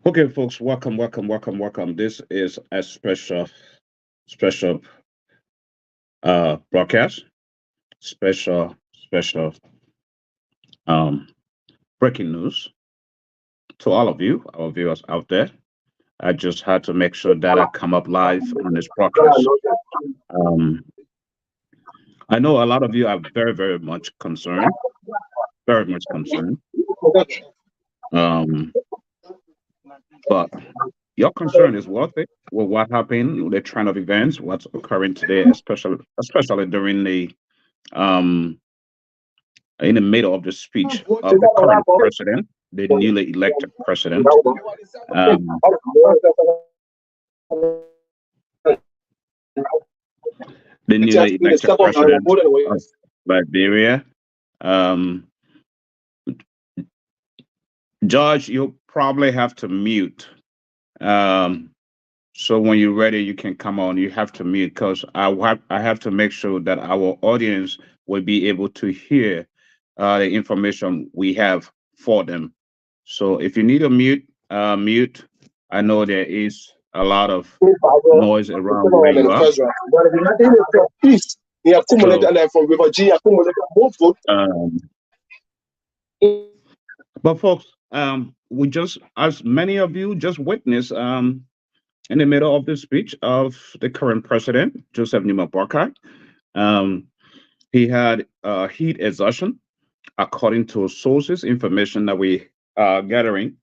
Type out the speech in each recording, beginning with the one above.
Okay, folks, welcome. This is a special broadcast, special um breaking news to all of you, our viewers out there. I just had to make sure that I come up live on this broadcast. Um, I know a lot of you are very much concerned, very much concerned. Um, but your concern is worth it. Well, what happened, the trend of events, what's occurring today, especially during the um in the middle of the speech of the current president, the newly elected president, um, the newly elected president of Liberia. Um, George, you'll probably have to mute. Um, so when you're ready, you can come on. You have to mute because I have to make sure that our audience will be able to hear the information we have for them. So if you need a mute. I know there is a lot of noise around where you are. So, but folks, we just, as many of you just witnessed, in the middle of the speech of the current president, Joseph Numa Barkai, he had heat exhaustion, according to sources, information that we are gathering.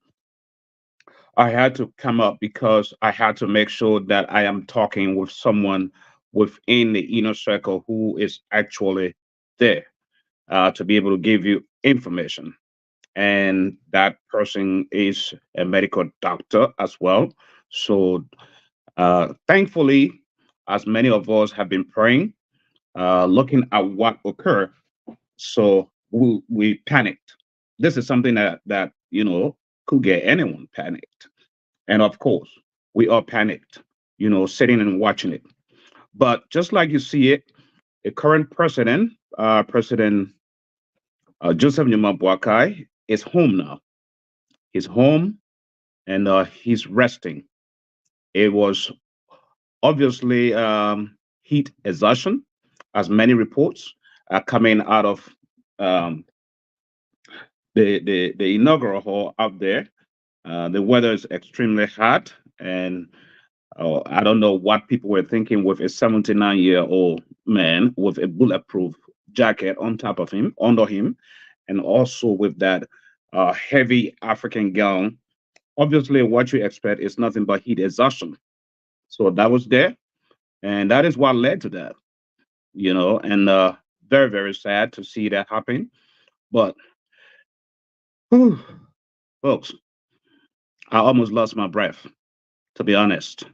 I had to come up because I had to make sure that I am talking with someone within the inner circle who is actually there to be able to give you information. and that person is a medical doctor as well. So, thankfully, as many of us have been praying, looking at what occurred, so we panicked. This is something that could get anyone panicked, and of course, we all panicked. Sitting and watching it. But just like you see it, the current president, President Joseph Numa Boakai, is home now. He's home and he's resting. It was obviously heat exhaustion, as many reports are coming out of um, the inaugural hall out there. The weather is extremely hot, and I don't know what people were thinking with a 79-year-old man with a bulletproof jacket on top of him, under him, and also with that heavy African gown. Obviously, what you expect is nothing but heat exhaustion. So that was there, and that is what led to that, and very, very sad to see that happen. But, whew, folks, I almost lost my breath, to be honest.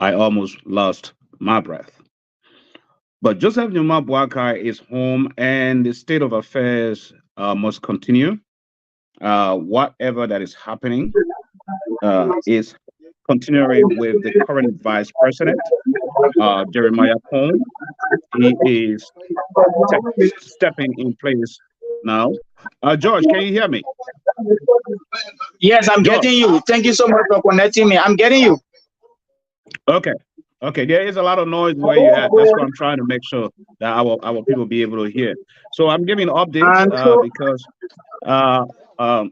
I almost lost my breath. But Joseph Numa Boakai is home, and the state of affairs must continue. Whatever that is happening is continuing with the current vice president, Jeremiah Pong. He is stepping in place now. George, can you hear me? Yes, I'm George. getting you. Thank you so much for connecting me. I'm getting you. Okay. Okay. There is a lot of noise where you're at. That's why I'm trying to make sure that our people be able to hear. So I'm giving updates And so, because uh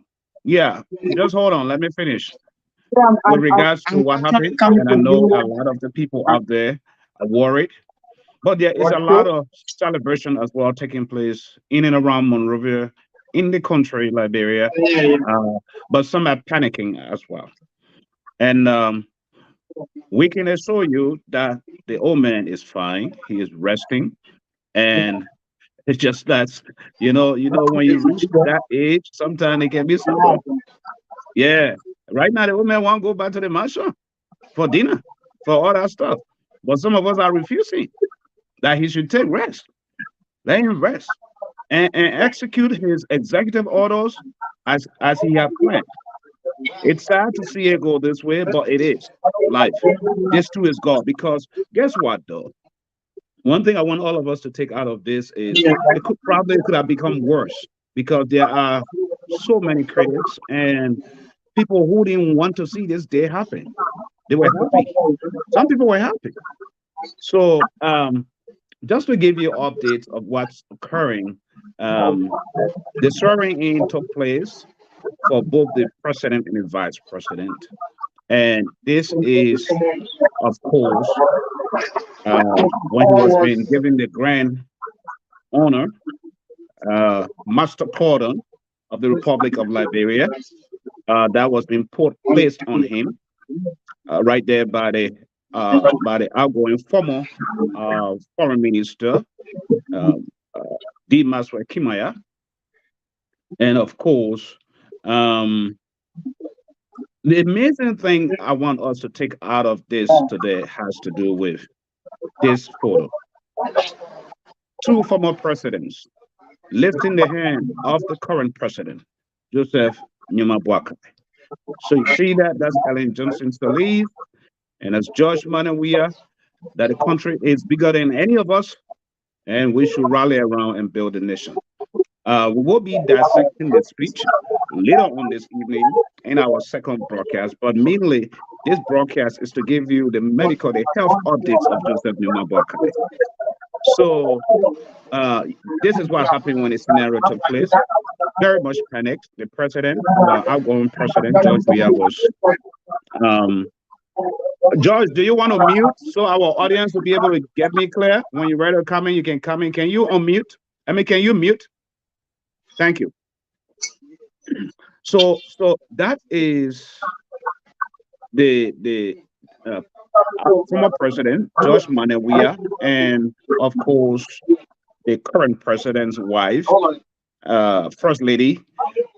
yeah, just hold on. Let me finish. With regards to what happened, coming and I to know a you. lot of the people out there are worried, but there is a lot of celebration as well taking place in and around Monrovia, in the country, Liberia, uh, but some are panicking as well. And we can assure you that the old man is fine. He is resting, and it's just that when you reach that age, sometimes it can be stubborn. Yeah, right now the old man won't go back to the mansion for dinner, for all that stuff. But some of us are refusing that he should take rest. Let him rest and execute his executive orders as he had planned. It's sad to see it go this way, but it is life. This too is God. Because guess what, though? One thing I want all of us to take out of this is it could have become worse because there are so many critics and people who didn't want to see this day happen. They were happy. Some people were happy. So just to give you updates of what's occurring, um, the swearing in took place for both the president and the vice president. And this is, of course, when he was being given the grand honor, master pardon of the Republic of Liberia, that was being placed on him right there by the outgoing former foreign minister, um, uh, Dimas Kimaya. And of course, um, the amazing thing I want us to take out of this today has to do with this photo. Two former presidents lifting the hand of the current president, Joseph Numa Boakai. So you see that that's Ellen Johnson Sirleaf, and that's George Manawia, that the country is bigger than any of us, and we should rally around and build a nation. We will be dissecting the speech later on this evening in our second broadcast, but mainly this broadcast is to give you the health updates of Joseph Numa Boakai. So uh, this is what happened when the scenario took place. Very much panicked. The president, outgoing president George Weah was. Um, George, do you want to mute so our audience will be able to get me clear? When you're ready to come in, you can come in. Can you unmute? I mean, can you mute? Thank you. So that is the uh, former president George Manawia, and of course the current president's wife, First Lady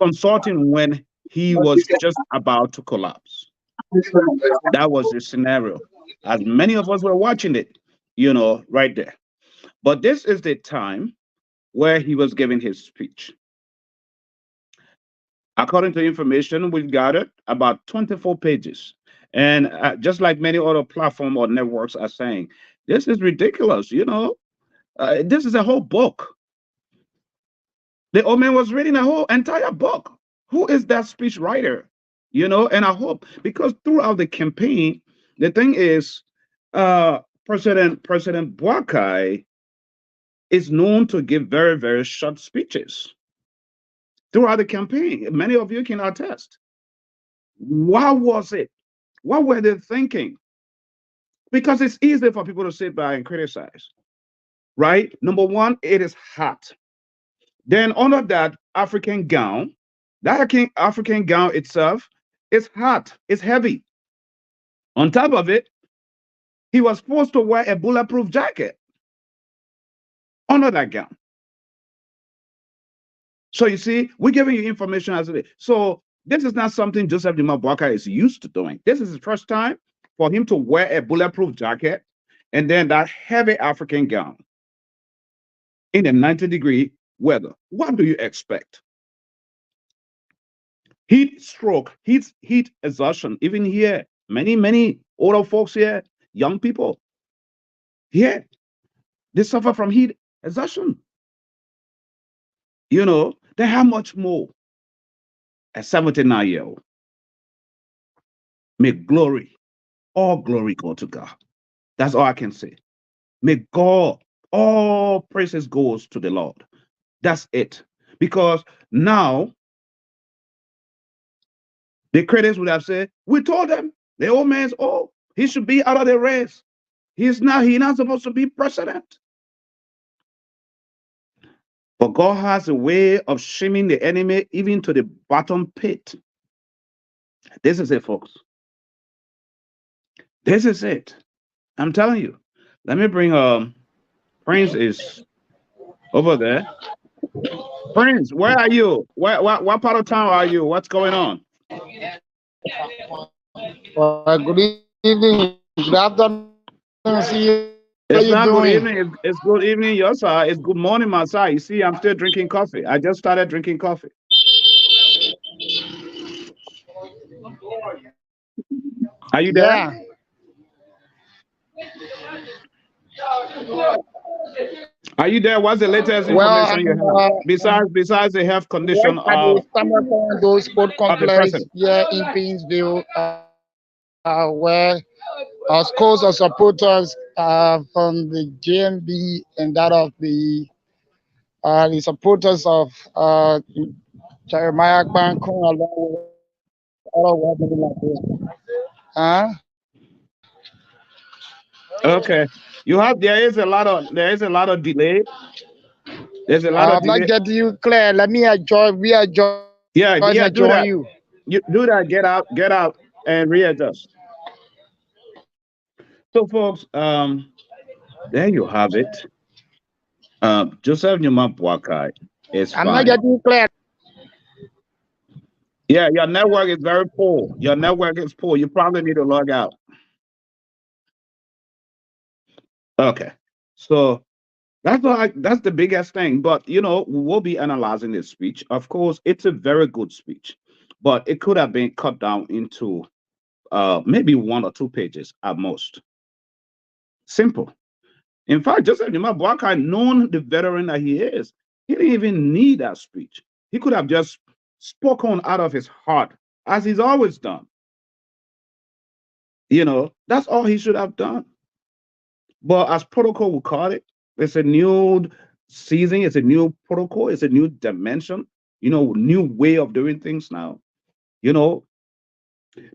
consulting when he was just about to collapse. That was the scenario. As many of us were watching it, right there. But this is the time where he was giving his speech. According to information we've gathered, about 24 pages. And just like many other platform or networks are saying, this is ridiculous. This is a whole book. The old man was reading a whole entire book. Who is that speech writer? And I hope because throughout the campaign, the thing is, President Boakai is known to give very, very short speeches throughout the campaign. Many of you can attest. What was it? What were they thinking? Because it's easy for people to sit by and criticize, right? Number one, it is hot. Then under that African gown, African gown itself is hot, it's heavy. On top of it, he was forced to wear a bulletproof jacket under that gown. So you see, we're giving you information as it is. So this is not something Joseph Dimabwaka is used to doing. This is the first time for him to wear a bulletproof jacket and then that heavy African gown in a 90-degree weather. What do you expect? Heat stroke, heat exhaustion. Even here, many older folks here, young people here, they suffer from heat exhaustion. They have much more. A 79-year-old. May all glory go to God. That's all I can say. May God, all praises goes to the Lord. That's it. Because now the critics would have said, we told them the old man's old. He should be out of the race. He's not supposed to be president. But God has a way of shaming the enemy even to the bottom pit. This is it, folks. This is it. I'm telling you. Let me bring Prince is over there. Prince, where are you? What part of town are you? What's going on? Good evening, good afternoon. See you. How It's you not good doing? evening. It's good evening, your side. It's good morning, my side. You see, I'm still drinking coffee. I just started drinking coffee. Are you there? Yeah. Are you there? What's the latest Well, information you have? Besides the health right condition at the Summerton Sport of the Complex president? here in Painesville, where our scores of supporters from the JMB and that of the supporters of Jeremiah Bankun along with other women like this. Huh? Okay. There is a lot of delay. There's a lot of I'm not delay. getting you clear. Let me readjust and join Yeah, you. yeah, do that. You do that, get out and readjust. So folks, there you have it. Joseph Numa Boakai is I'm not fine. getting you clear. Yeah, your network is very poor. Your network is poor. You probably need to log out. Okay. So that's the biggest thing. But we will be analyzing this speech. Of course, it's a very good speech, but it could have been cut down into maybe 1 or 2 pages at most. Simple. In fact, Joseph Nimabwaka, known the veteran that he is, he didn't even need that speech. He could have just spoken out of his heart, as he's always done. That's all he should have done. But as protocol we call it, it's a new season, it's a new protocol, it's a new dimension, new way of doing things now. You know,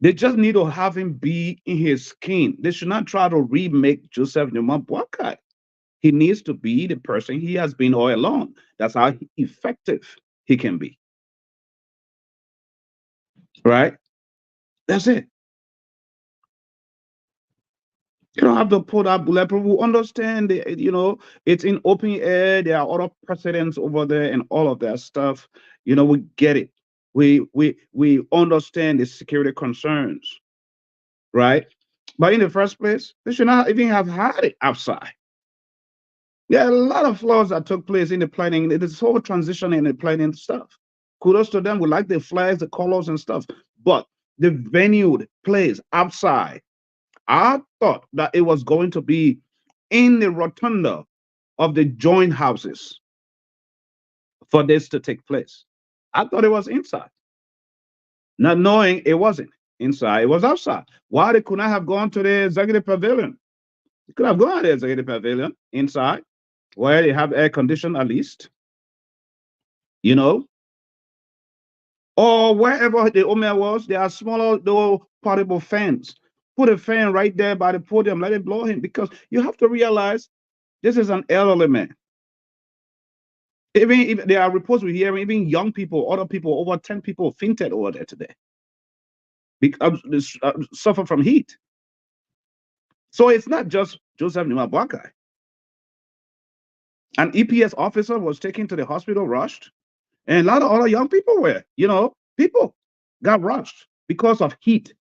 they just need to have him be in his skin. They should not try to remake Joseph Nimabwaka. He needs to be the person he has been all along. That's how effective he can be. Right? That's it. You don't have to put that bulletproof. We understand, it's in open air. There are other precedents over there and all of that stuff. We get it. We understand the security concerns, right? But in the first place, they should not even have had it outside. There are a lot of flaws that took place in the planning, this whole transition in the planning stuff. Kudos to them. We like the flags, the colors, and stuff. But the venue, the place outside, I thought that it was going to be in the rotunda of the joint houses for this to take place. I thought it was inside, not knowing it wasn't inside, it was outside. Why they could not have gone to the executive pavilion? They could have gone to the executive pavilion inside, where they have air condition at least, you know, or wherever the Omer was, there are smaller little portable fans. Put a fan right there by the podium, let it blow him, because you have to realize this is an elderly man. Even if there are reports we hear, even young people, other people, over 10 people fainted over there today because suffer from heat. So it's not just Joseph Nimabwakai. An EPS officer was taken to the hospital, rushed, and a lot of other young people were, people got rushed because of heat.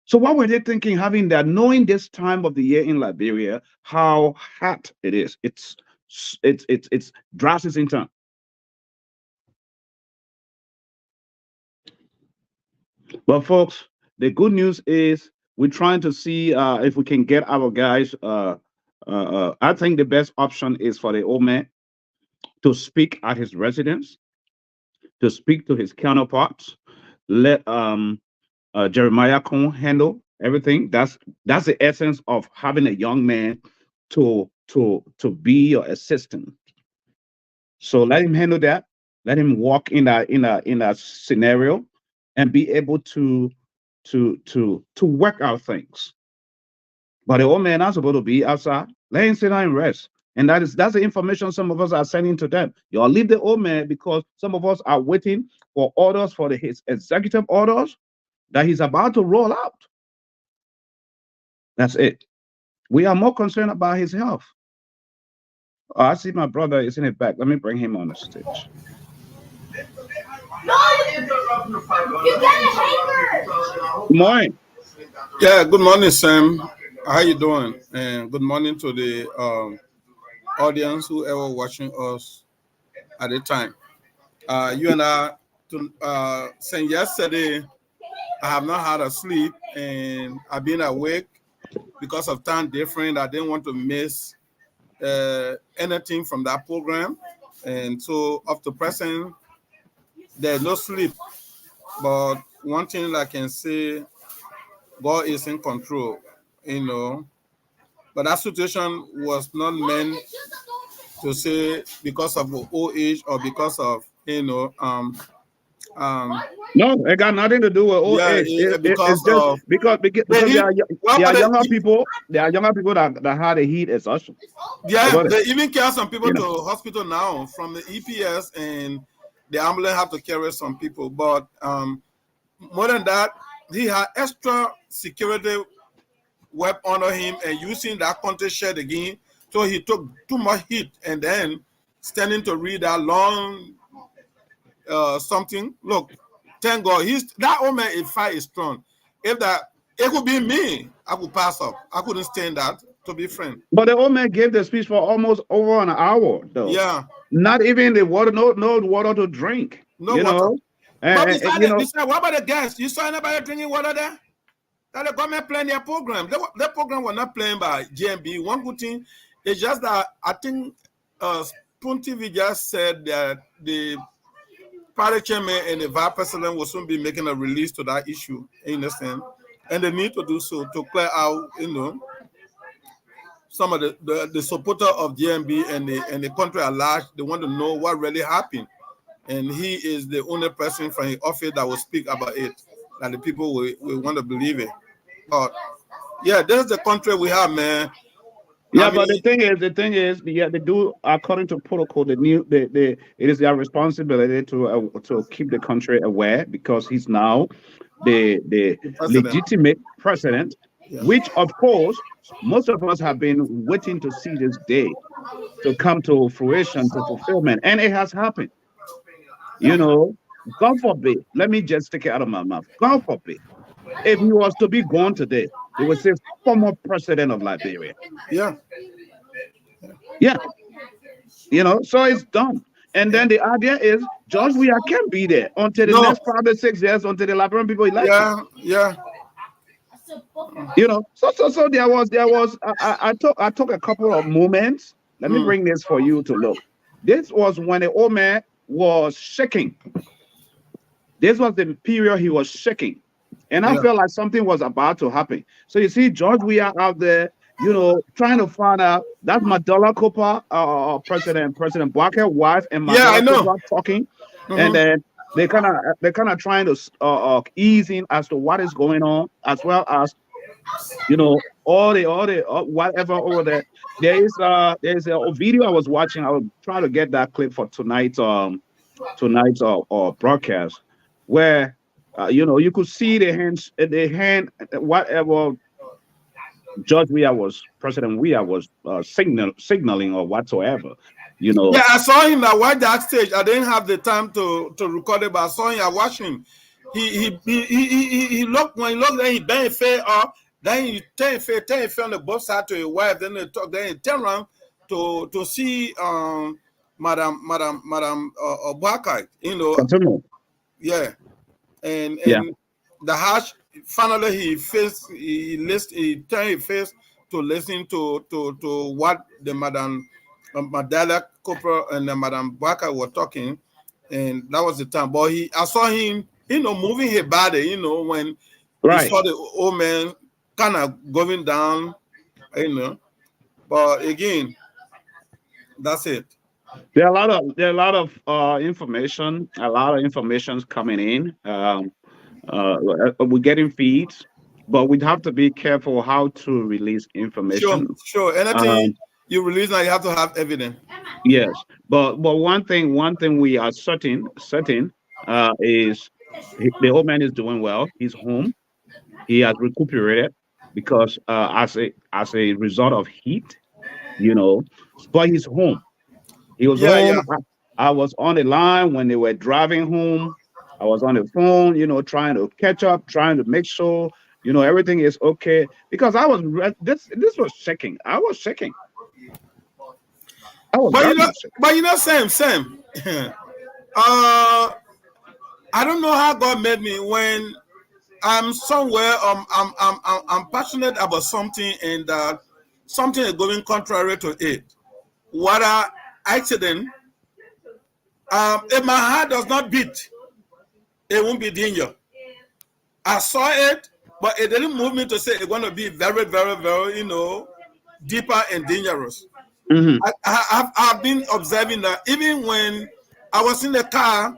So what were they thinking, having that, knowing this time of the year in Liberia, how hot it is? It's drastic in time. But folks, the good news is we're trying to see if we can get our guys. I think the best option is for the old man to speak at his residence, to speak to his counterparts. Let Jeremiah Cohn handle everything. That's the essence of having a young man to be your assistant. So let him handle that. Let him walk in a scenario and be able to work out things. But the old man not supposed to be outside. Let him sit down and rest. And that's the information some of us are sending to them. Y'all leave the old man, because some of us are waiting for orders, for his executive orders that he's about to roll out. That's it. We are more concerned about his health. Oh, I see my brother is in the back. Let me bring him on the stage. Good morning. Yeah, good morning, Sam. How you doing? And good morning to the audience, whoever watching us at the time. You and I, since yesterday, I have not had a sleep, and I've been awake because of time different. I didn't want to miss anything from that program, and so up to present, there's no sleep. But one thing I can say, God is in control, But that situation was not meant to say because of old age or because of No, it got nothing to do with old age. It's just because there are younger people. There are younger people that had the heat exhaustion. Yeah, they even carry some people to hospital now from the EPS, and the ambulance have to carry some people. But more than that, he had extra security weapon on him, and using that contest shed again. So he took too much heat, and then standing to read that long something. Look, thank God, that old man is fight is strong. If that it could be me, I could pass up. I couldn't stand that, to be frank. But the old man gave the speech for almost over an hour, though. Yeah. Not even the water, no water to drink. No water. But besides, what about the gas? You saw anybody drinking water there? That the government playing their program. Their program was not playing by GMB. One good thing is just that I think Spoon TV just said that the party chairman and the vice president will soon be making a release to that issue. You understand? And they need to do so to clear out, some of the supporter of GMB and the country at large. They want to know what really happened. And he is the only person from his office that will speak about it, that the people will want to believe it. But yeah, this is the country we have, man. Yeah, but the thing is, they do according to protocol. It is their responsibility to keep the country aware, because he's now the legitimate president, which of course most of us have been waiting to see this day to come to fruition, to fulfillment, and it has happened. God forbid, let me just take it out of my mouth. God forbid, if he was to be gone today, they would say former president of Liberia. Yeah. Yeah, so it's done. And then the idea is George Weah can be there until the No. next 5 to 6 years until the Liberian people election. Yeah. Yeah. So there was I took a couple of moments. Let me bring this for you to look. This was when the old man was shaking. This was the period he was shaking. And I Yeah. felt like something was about to happen. So you see, George, we are out there, trying to find out. That's Madala Cooper, President Barker wife, and Yeah, I Madala know. Cooper talking, and Mhm. then they're kind of trying to ease in as to what is going on, as well as all the whatever over there. There is a video I was watching. I was trying to get that clip for tonight's broadcast, where you could see whatever President Weah was signaling or whatsoever. Yeah, I saw him. I watched that stage. I didn't have the time to record it, but I saw him. I watched him. He looked, when he looked, then he bent his face up. Then he turn his face on the both side to his wife. Then they talk. Then he turn around to see Madam Obaka. Continue. Yeah, and Yeah. the hash. Finally, he turned his face to listen to what the Madam Madala Cooper and Madam Baka were talking, and that was the time. But I saw him, moving his body, when he Right. saw the old man kind of going down, But again, that's it. There are a lot of information. A lot of information's coming in. We're getting feeds, but we'd have to be careful how to release information. Sure. Anything you release now, you have to have evidence. Yes, but one thing we are certain is the old man is doing well. He's home. He has recuperated because as a result of heat, but he's home. He was home. I was on the line when they were driving home. I was on the phone, trying to catch up, trying to make sure, everything is okay. Because I was this was shaking. I was shaking. I was very much shaking. Sam. I don't know how God made me when I'm somewhere. I'm passionate about something, and something is going contrary to it. What a accident. If my heart does not beat, it won't be danger. I saw it, but it didn't move me to say it's going to be very, very, very, deeper and dangerous. Mhm. I've been observing that even when I was in the car,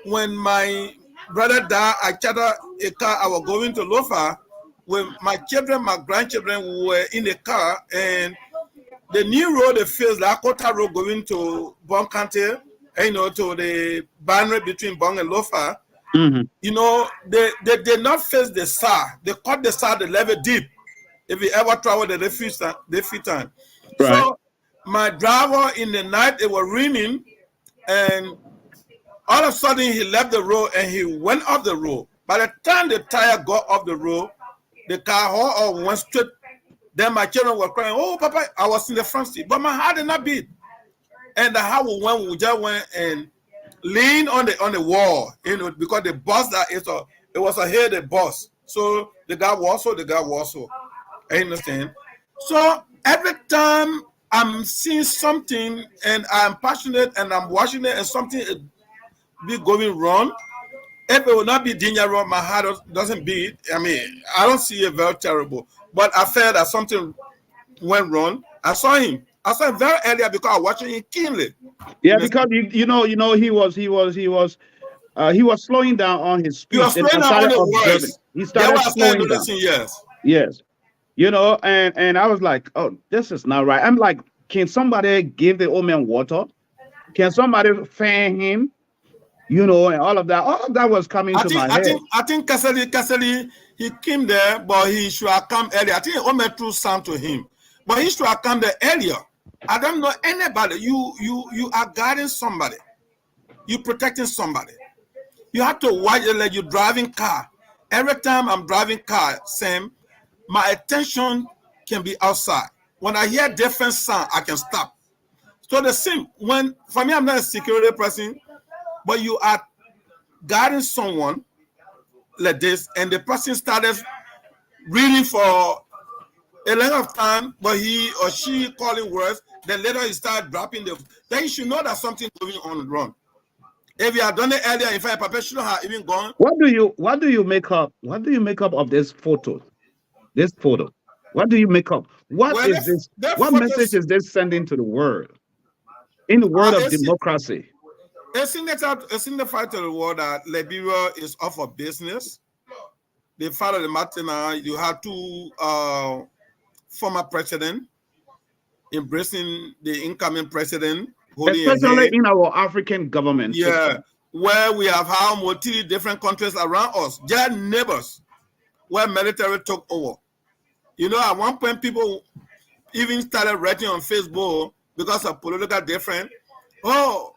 when my brother died, I chartered a car. I was going to Lofa with my children, my grandchildren were in the car, and the new road, the fields, the Akota Road going to Bon County, to the boundary between Bon and Lofa. Mm-hmm. They did not face the SAR. They cut the SAR, the level deep. If you ever travel the refit time. Right. So my driver in the night, it was raining, and all of a sudden he left the road and he went off the road. By the time the tire got off the road, the car went straight. Then my children were crying, "Oh, Papa!" I was in the front seat, but my heart did not beat. And the how we just went and leaned on the wall, because the bus it was a headed bus. So the guy was so. I understand. So every time I'm seeing something and I'm passionate and I'm watching it and something be going wrong, if it will not be dangerous, my heart doesn't beat. I mean, I don't see it very terrible. But I felt that something went wrong. I saw him very earlier because I was watching him keenly. Yeah, because he was slowing down on his speech. He was slowing down on the words. He started slowing down. Yes. And I was like, oh, this is not right. I'm like, can somebody give the old man water? Can somebody fan him? And all of that. All of that was coming to my head. I think Cassidy, he came there, but he should have come earlier. I think Omer threw some to him, but he should have come there earlier. I don't know anybody. You are guarding somebody. You protecting somebody. You have to watch it like you're driving car. Every time I'm driving car, Sam, my attention can be outside. When I hear different sound, I can stop. So the same, when, for me, I'm not a security person, but you are guiding someone like this, and the person started reading for a length of time, but he or she calling words, then later he start dropping then you should know that something going on wrong. If you had done it earlier, in fact, Papa should have even gone. What do you make up of this photo? This photo. What do you make up? What is this? What message is this sending to the world? In the world of democracy. It signifies to the world that Liberia is off of business. The father of the matter, you have two former presidents embracing the incoming president. Especially in our African government. Yeah, system. Where we have how multi different countries around us, their neighbors, where military took over. You know, at one point, people even started writing on Facebook because of political difference. Oh,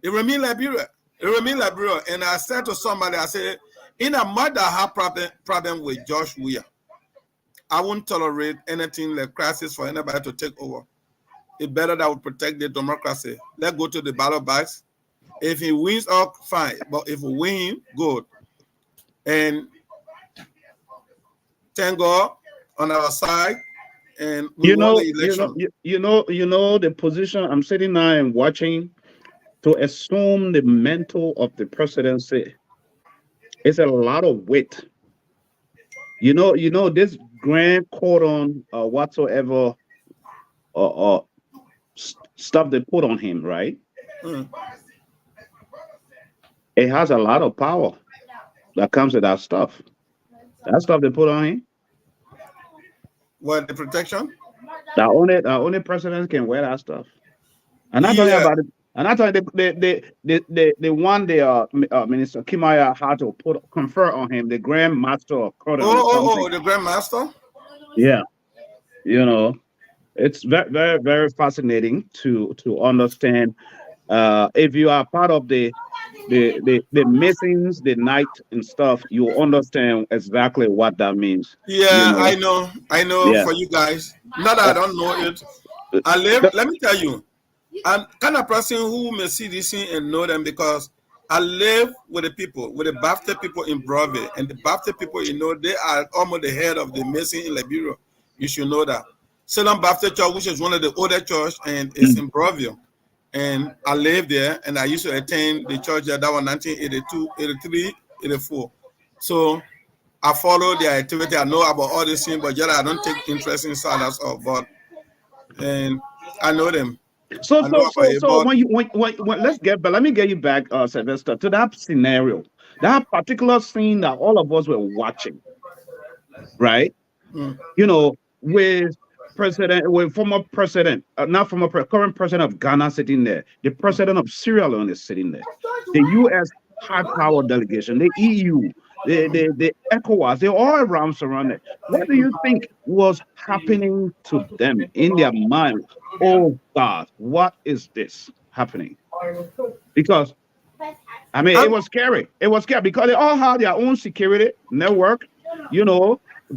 it remains Liberia. It remains Liberia. And I said to somebody, I said, in a mother have problem with Josh Weah, I won't tolerate anything like crisis for anybody to take over. It's better that we protect the democracy. Let's go to the ballot box. If he wins, fine. But if we win, good. And thank God on our side. And we won the election. You know the position I'm sitting now and watching to assume the mantle of the presidency. It's a lot of weight. You know this grand cordon whatsoever stuff they put on him, right? It has a lot of power that comes with that stuff. That stuff they put on him. What, the protection? That only presidents can wear that stuff. And I'm talking about it. And I thought the one Minister Kimaya had to confer on him, the Grand Master of Cordon. The Grand Master? Yeah. You know, it's very, very, very fascinating to understand. If you are part of the missings, the night and stuff, you understand exactly what that means. Yeah, you know. I know for you guys. Not that I don't know it. Let me tell you, I'm kind of person who may see this thing and know them because I live with the people, with the Baptist people in Broadway. And the Baptist people, they are almost the head of the Mason in Liberia. You should know that. Salem Baptist Church, which is one of the older church, and it's in Broadview. And I live there, and I used to attend the church there. That was 1982, 83, 84. So I follow their activity. I know about all these things, but yet I don't take interest in silence or but. And I know them. So when let's get back, let me get you back, Sylvester, to that scenario, that particular scene that all of us were watching, right? You know, with former president, current president of Ghana sitting there, the president of Sierra Leone is sitting there, the U.S. high power delegation, the EU, the ECOWAS, they're all around surrounded. What do you think was happening to them in their mind? Oh God, what is this happening? Because I mean, it was scary. It was scary because they all had their own security network,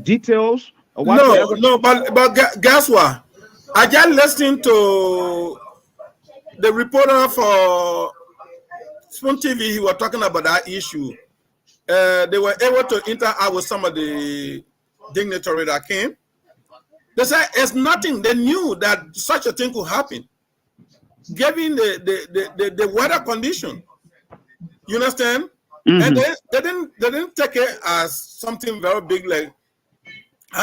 details. No, but guess what? I just listened to the reporter for Spoon TV. He was talking about that issue. They were able to interact with some of the dignitaries that came. They said it's nothing. They knew that such a thing could happen, given the weather condition. You understand? And they didn't take it as something very big, like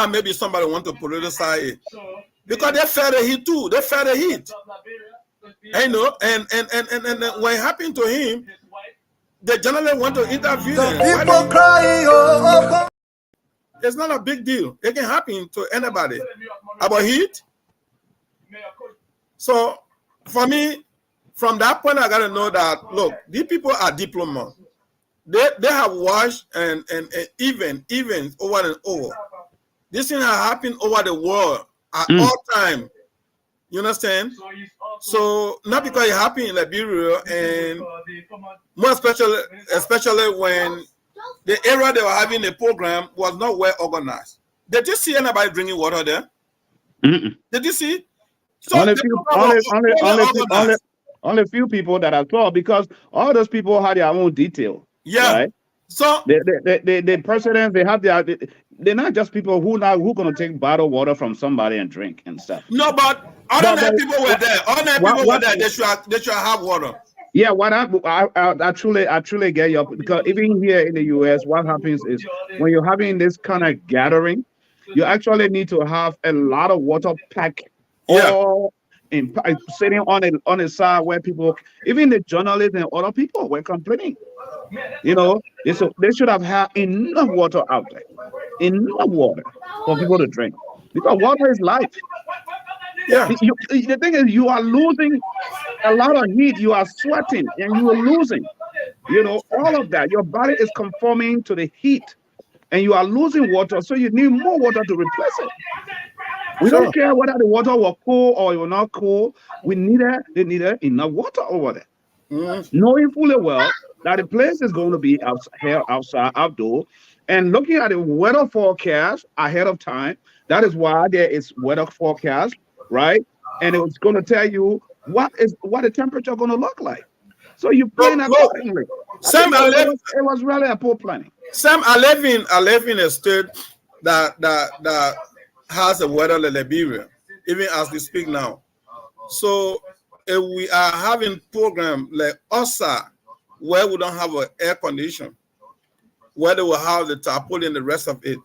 maybe somebody want to politicize it, because they felt the heat too. They felt the heat. And when it happened to him, they generally want to interview them. People crying. It's not a big deal. It can happen to anybody. About heat. So for me, from that point, I gotta know that look, these people are diplomats. They have watched and events over and over. This thing has happened over the world at all time. You understand? So not because it happened in Liberia, and more especially when the area they were having the program was not well organized. Did you see anybody drinking water there? Mm-mm. Did you see? So Only the few, program was organized. only few people that I saw, because all those people had their own detail. Yeah. Right? So The presidents, they have their, they're not just people who gonna take bottled water from somebody and drink and stuff. no, but other people were there. Other people were there. They should have water. Yeah, what I truly get you, because even here in the US, what happens is when you're having this kind of gathering, you actually need to have a lot of water packed Yeah. all in sitting on the side where people, even the journalists and other people, were complaining. You know, they should have had enough water out there, enough water for people to drink, because water is life. Yeah. The thing is, you are losing a lot of heat, you are sweating, and you are losing, all of that. Your body is conforming to the heat, and you are losing water, so you need more water to replace it. We don't care whether the water was cool or it was not cool. They needed enough water over there. Knowing fully well that the place is going to be outside, outdoor, and looking at the weather forecast ahead of time. That is why there is weather forecast, right? And it's going to tell you what the temperature going to look like. So you plan accordingly. It was really a poor planning. Sam, I live in a state that has a weather like Liberia, even as we speak now. So if we are having program like OSA, where we don't have an air condition, where they will have the tarpaulin and the rest of it,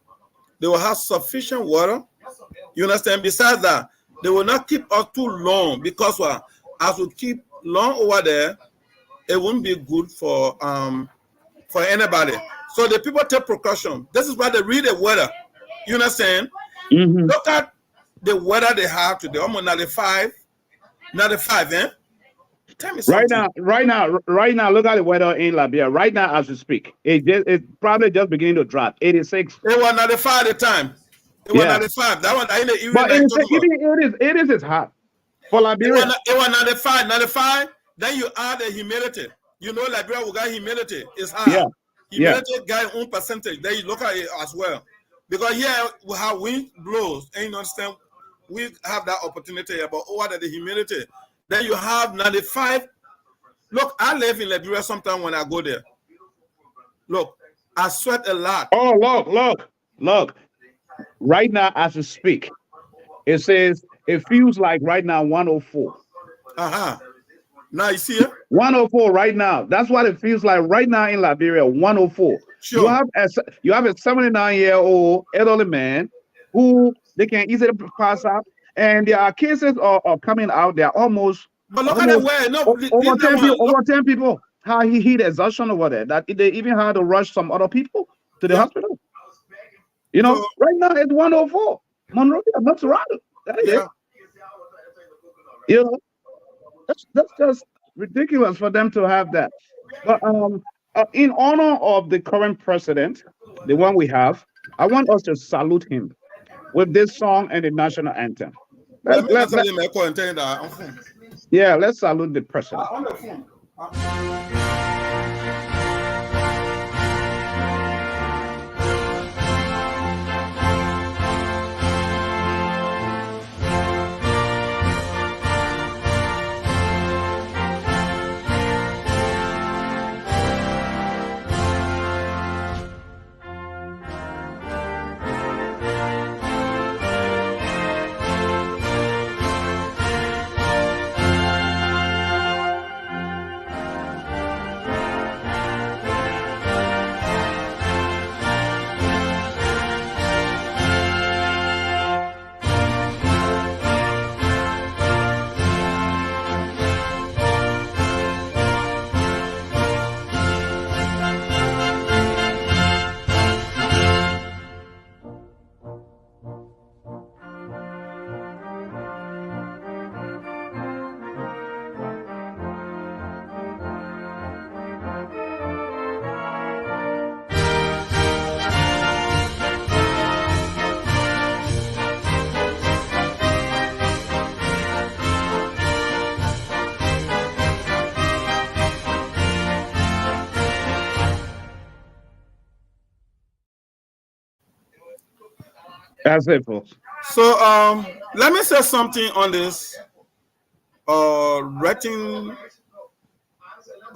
they will have sufficient water. You understand? Besides that, they will not keep us too long, because as we keep long over there, it won't be good for anybody. So the people take precaution. This is why they read the weather. You understand? Mm-hmm. Look at the weather they have today. Almost 95, eh? Tell me something. Right now, look at the weather in Liberia. Right now, as we speak, it's probably just beginning to drop. 86. It was 95 at the time. It was 95. That one, I didn't even. But it's hot for Liberia. It was 95. Then you add the humidity. You know, Liberia, we got humidity. It's high. Yeah. Humidity got its own percentage. Then you look at it as well. Because here we have wind blows, and you understand, we have that opportunity about over the humidity. Then you have 95. Look, I live in Liberia sometimes when I go there. Look, I sweat a lot. Oh, look. Right now, as we speak, it says it feels like right now 104. Now you see it? 104 right now. That's what it feels like right now in Liberia. 104. Sure. You have a 79-year-old elderly man who they can easily pass out, and there are cases are coming out. They are almost. But look at the way. No, over 10 people. How he heat exhaustion over there. That they even had to rush some other people to the hospital. You know, right now it's 104. Monrovia, not Toronto. That is it. You know, that's just ridiculous for them to have that. But in honor of the current president, the one we have, I want us to salute him with this song and the national anthem. Let's salute the president. That's it, folks. So let me say something on this writing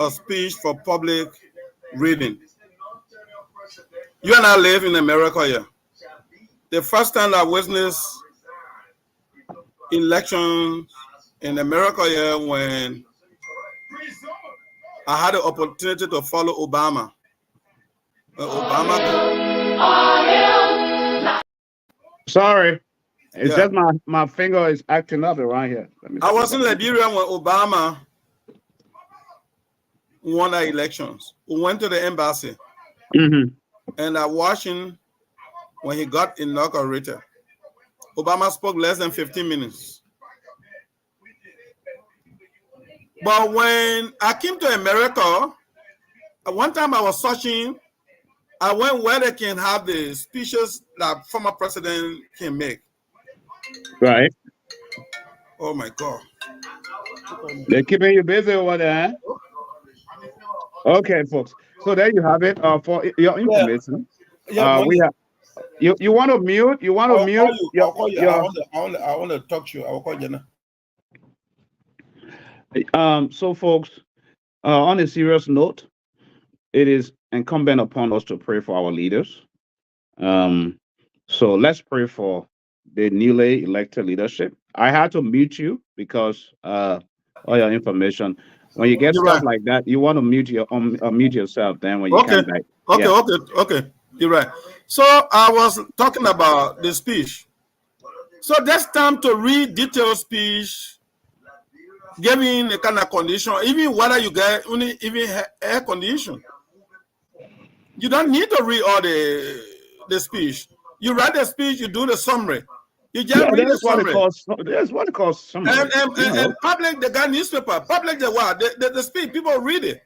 a speech for public reading. You and I live in America here. The first time I witnessed elections in America here when I had the opportunity to follow Obama. Sorry. It's Yeah. just my finger is acting up around here. I was in Liberia when Obama won the elections. We went to the embassy and I watched him when he got inaugurated. Obama spoke less than 15 minutes. But when I came to America, one time I was searching, I went where they can have the speeches that former president can make. Right. Oh my God. They're keeping you busy over there. Okay, folks. So there you have it. For your information. We have you want to mute? You want to mute? I'll call you. I want to talk to you. I will call you now. So folks, on a serious note, it is incumbent upon us to pray for our leaders. So let's pray for the newly elected leadership. I had to mute you because all your information. When you get You're stuff right. like that, you want to mute yourself. Then when you come back. Okay. You're right. So I was talking about the speech. So that's time to read detailed speech, giving the kind of condition, even whether you get even air condition. You don't need to read all the speech. You write the speech, you do the summary. You just read the summary. That's what it calls summary. And public, they got newspaper. Public, they what? The speech, people read it.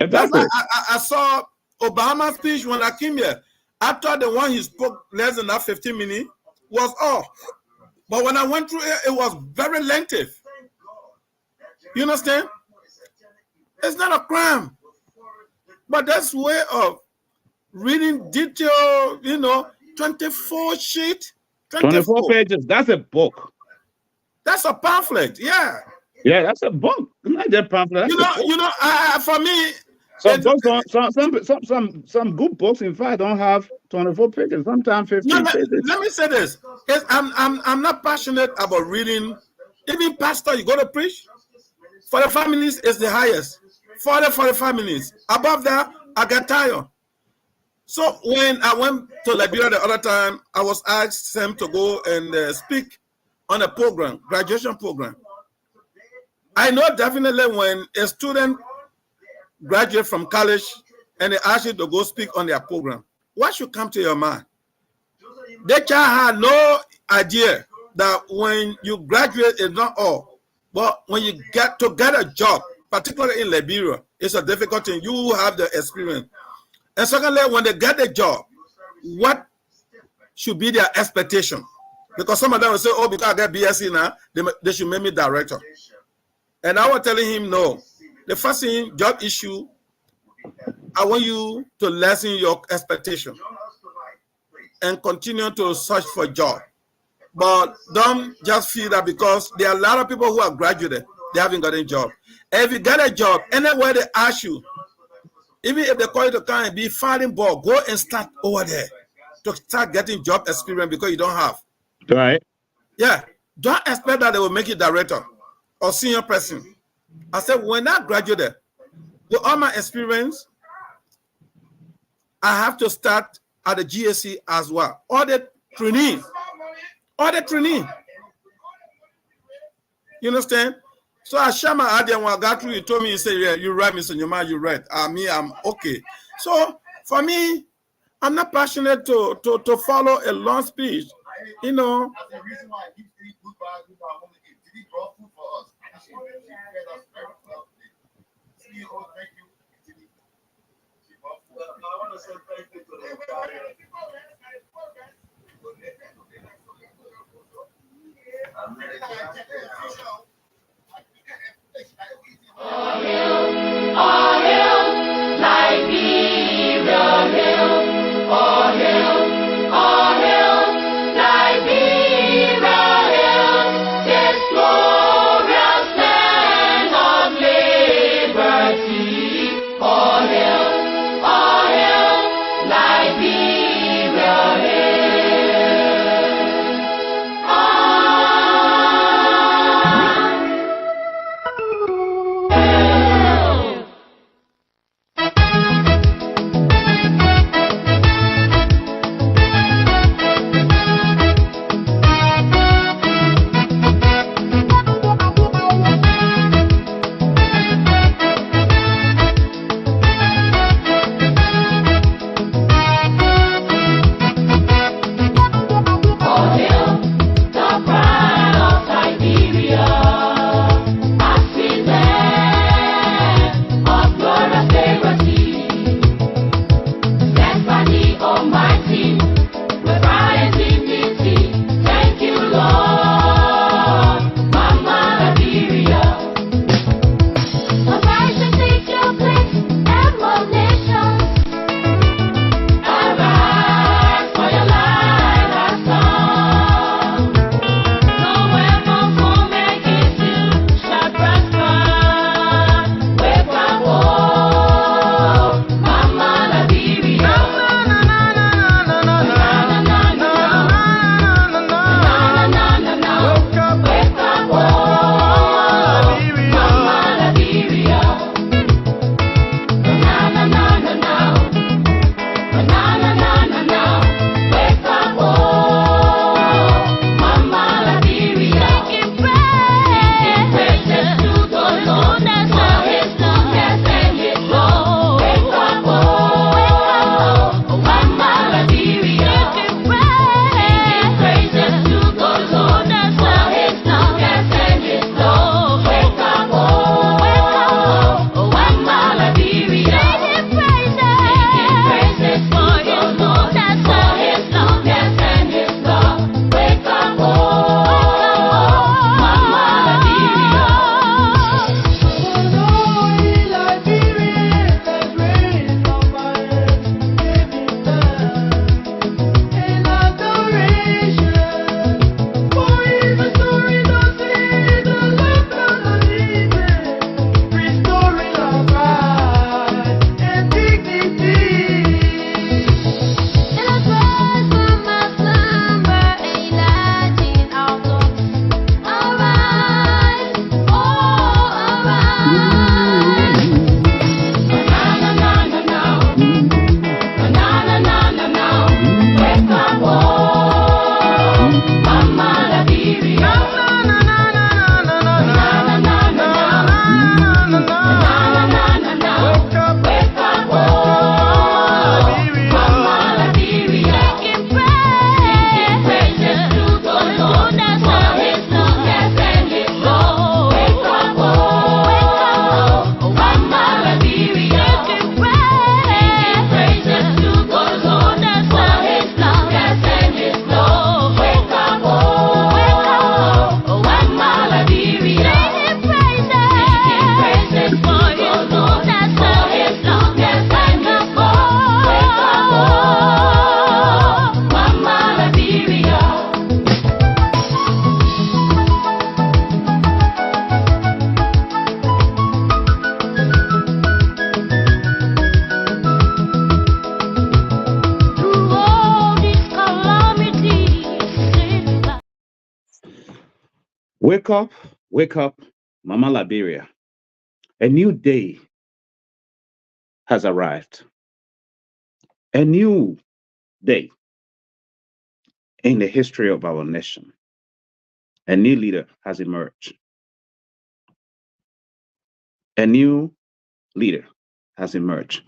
Exactly. That's why I saw Obama's speech when I came here. After the one he spoke less than that 15 minutes was off. But when I went through it, it was very lengthy. You understand? It's not a crime. But that's way of reading detail, 24 sheet. 24 pages. That's a book. That's a pamphlet. Yeah. Yeah, that's a book. Not just pamphlet. For me, some good books, in fact, don't have 24 pages. Sometimes 15 pages. Let me say this: I'm not passionate about reading. Even pastor, you go to preach for the families is the highest. For the families. Above that, I get tired. So when I went to Liberia the other time, I was asked Sam to go and speak on a program, graduation program. I know definitely when a student graduates from college and they ask you to go speak on their program, what should come to your mind? They child had no idea that when you graduate, it's not all. But when you get a job, particularly in Liberia, it's a difficult thing. You have the experience. And secondly, when they get a job, what should be their expectation? Because some of them will say, oh, because I get BSc now, they should make me director. And I was telling him, no. The first thing, job issue, I want you to lessen your expectation and continue to search for a job. But don't just feel that because there are a lot of people who are graduated, they haven't got a job. And if you get a job, anywhere they ask you, even if they call you to come and be fighting ball, go and start over there to start getting job experience because you don't have. Right. Yeah. Don't expect that they will make you director or senior person. I said, when I graduated, with all my experience, I have to start at the GSC as well. All the training. You understand? So I share my idea when I got through. He told me, he said, yeah, you're right, Mr. Nyuma, you're right. I'm okay. So for me, I'm not passionate to follow a long speech. That's the reason why he goodbye. Did he draw food for us? Thank you. I want to say thank you to the entire. wake up, Mama Liberia. A new day has arrived. A new day in the history of our nation. A new leader has emerged. A new leader has emerged.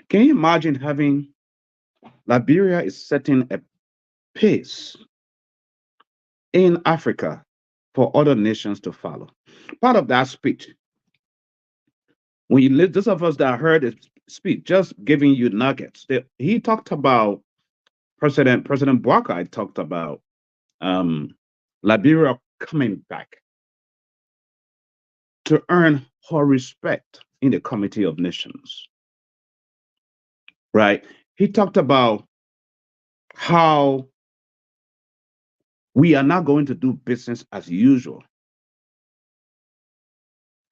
Can you imagine having Liberia is setting a pace in Africa for other nations to follow? Part of that speech, when you those of us that heard his speech, just giving you nuggets, he talked about President Boakai talked about um, Liberia coming back to earn her respect in the Committee of Nations, right? He talked about how we are not going to do business as usual.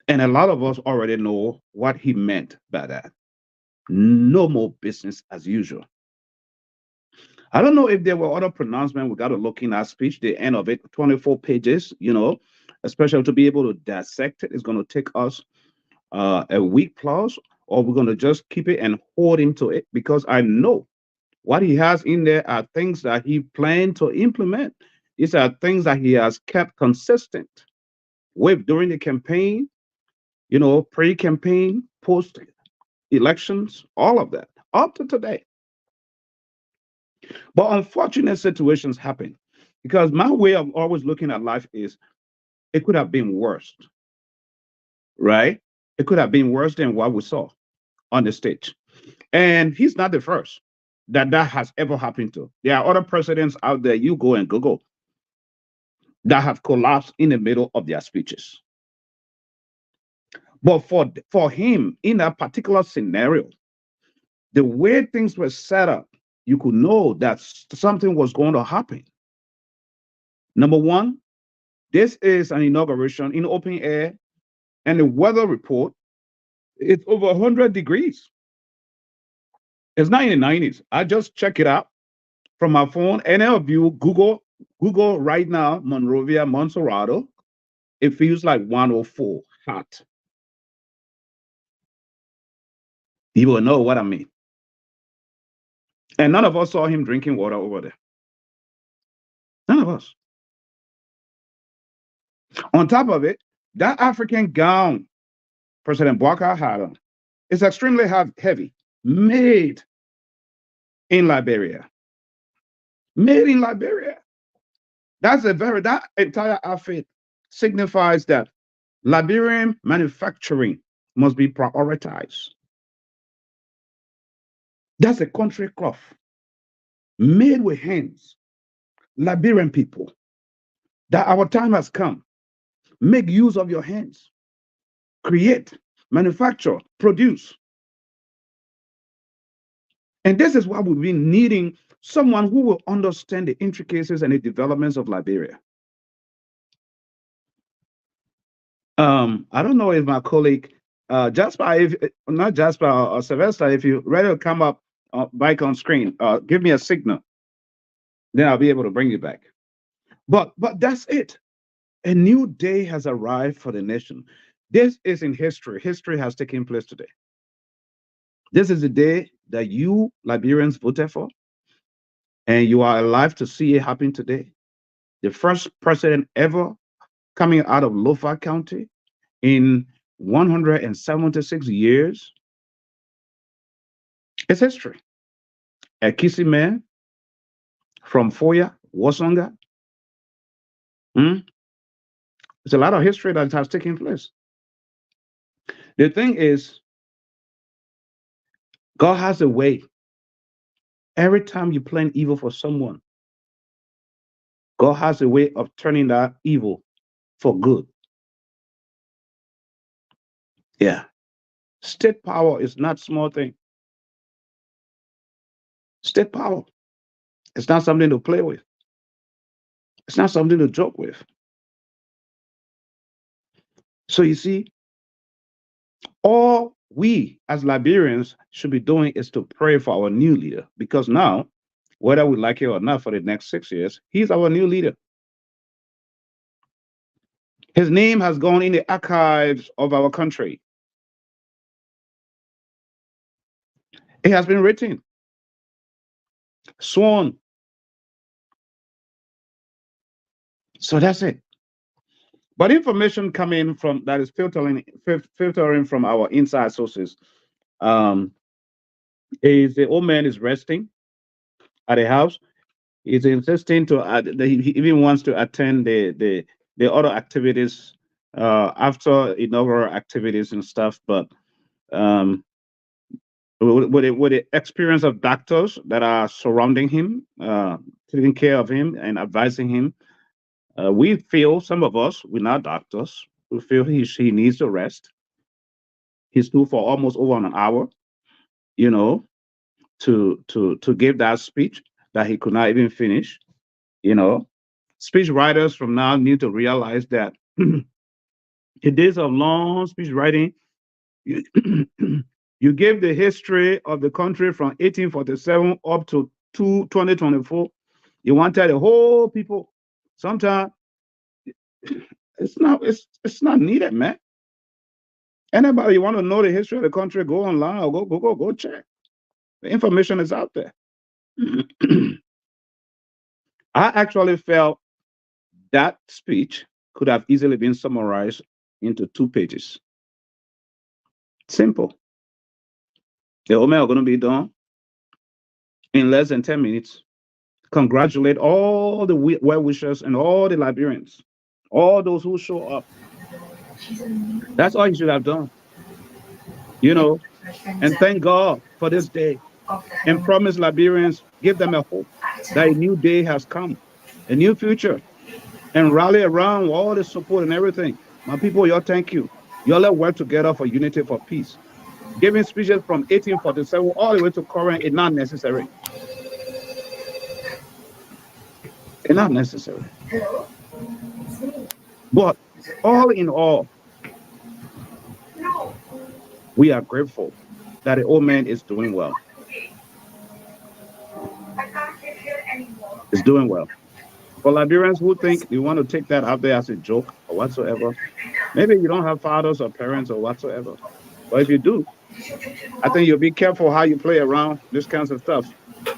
And a lot of us already know what he meant by that. No more business as usual. I don't know if there were other pronouncements. We got to look in that speech, the end of it, 24 pages, especially to be able to dissect it. It's going to take us a week plus, or we're going to just keep it and hold into it, because I know what he has in there are things that he planned to implement. These are things that he has kept consistent with during the campaign, pre-campaign, post-elections, all of that, up to today. But unfortunate situations happen, because my way of always looking at life is it could have been worse, right? It could have been worse than what we saw on the stage. And he's not the first that has ever happened to. There are other presidents out there, you go and Google, that have collapsed in the middle of their speeches. But for him, in that particular scenario, the way things were set up, you could know that something was going to happen. Number one, this is an inauguration in open air, and the weather report, it's over 100 degrees. It's not in the 90s. I just check it out from my phone. Any of you Google right now, Monrovia, Montserrat, it feels like 104 hot. You will know what I mean. And none of us saw him drinking water over there. None of us. On top of it, that African gown President Boakai had on is extremely heavy, made in Liberia. Made in Liberia. That entire outfit signifies that Liberian manufacturing must be prioritized. That's a country cloth made with hands. Liberian people, that our time has come. Make use of your hands. Create, manufacture, produce. And this is why we've been needing someone who will understand the intricacies and the developments of Liberia. I don't know if my colleague Jasper, not Jasper or Sylvester, if you're ready to come up back on screen, give me a signal. Then I'll be able to bring you back. But that's it. A new day has arrived for the nation. This is in history. History has taken place today. This is the day that you Liberians voted for, and you are alive to see it happen today. The first president ever coming out of Lofa County in 176 years. It's history. A Kisi man from Foya, Wasonga. It's a lot of history that has taken place. The thing is, God has a way. Every time you plan evil for someone, God has a way of turning that evil for good. Yeah. State power is not small thing. State power. It's not something to play with. It's not something to joke with. So you see, all we as Liberians should be doing is to pray for our new leader, because now, whether we like it or not, for the next 6 years, he's our new leader. His name has gone in the archives of our country. It has been written, sworn. So that's it. But information coming from that is filtering from our inside sources. Um, is the old man is resting at the house. He's insisting to he even wants to attend the other activities after inaugural activities and stuff. But um, with the experience of doctors that are surrounding him, taking care of him and advising him, we feel, some of us, we're not doctors, we feel he needs to rest. He's due for almost over an hour, you know, to give that speech that he could not even finish. You know, speech writers from now need to realize that the days of long speech writing, you, you give the history of the country from 1847 up to 2024. You want to tell the whole people. Sometimes it's not needed, man. Anybody want to know the history of the country, go online or go check. The information is out there. I actually felt that speech could have easily been summarized into 2 pages. Simple. The Omer are going to be done in less than 10 minutes. Congratulate all the well wishers and all the Liberians, all those who show up. That's all you should have done, you know, and thank God for this day and promise Liberians, give them a hope that a new day has come, a new future, and rally around all the support and everything. My people, y'all, thank you. Y'all let work together for unity, for peace. Giving speeches from 1847 all the way to current is not necessary. It's not necessary. But all in all, we are grateful that the old man is doing well. Is doing well. For Liberians who think you want to take that out there as a joke or whatsoever, maybe you don't have fathers or parents or whatsoever. But if you do, I think you'll be careful how you play around this kinds of stuff.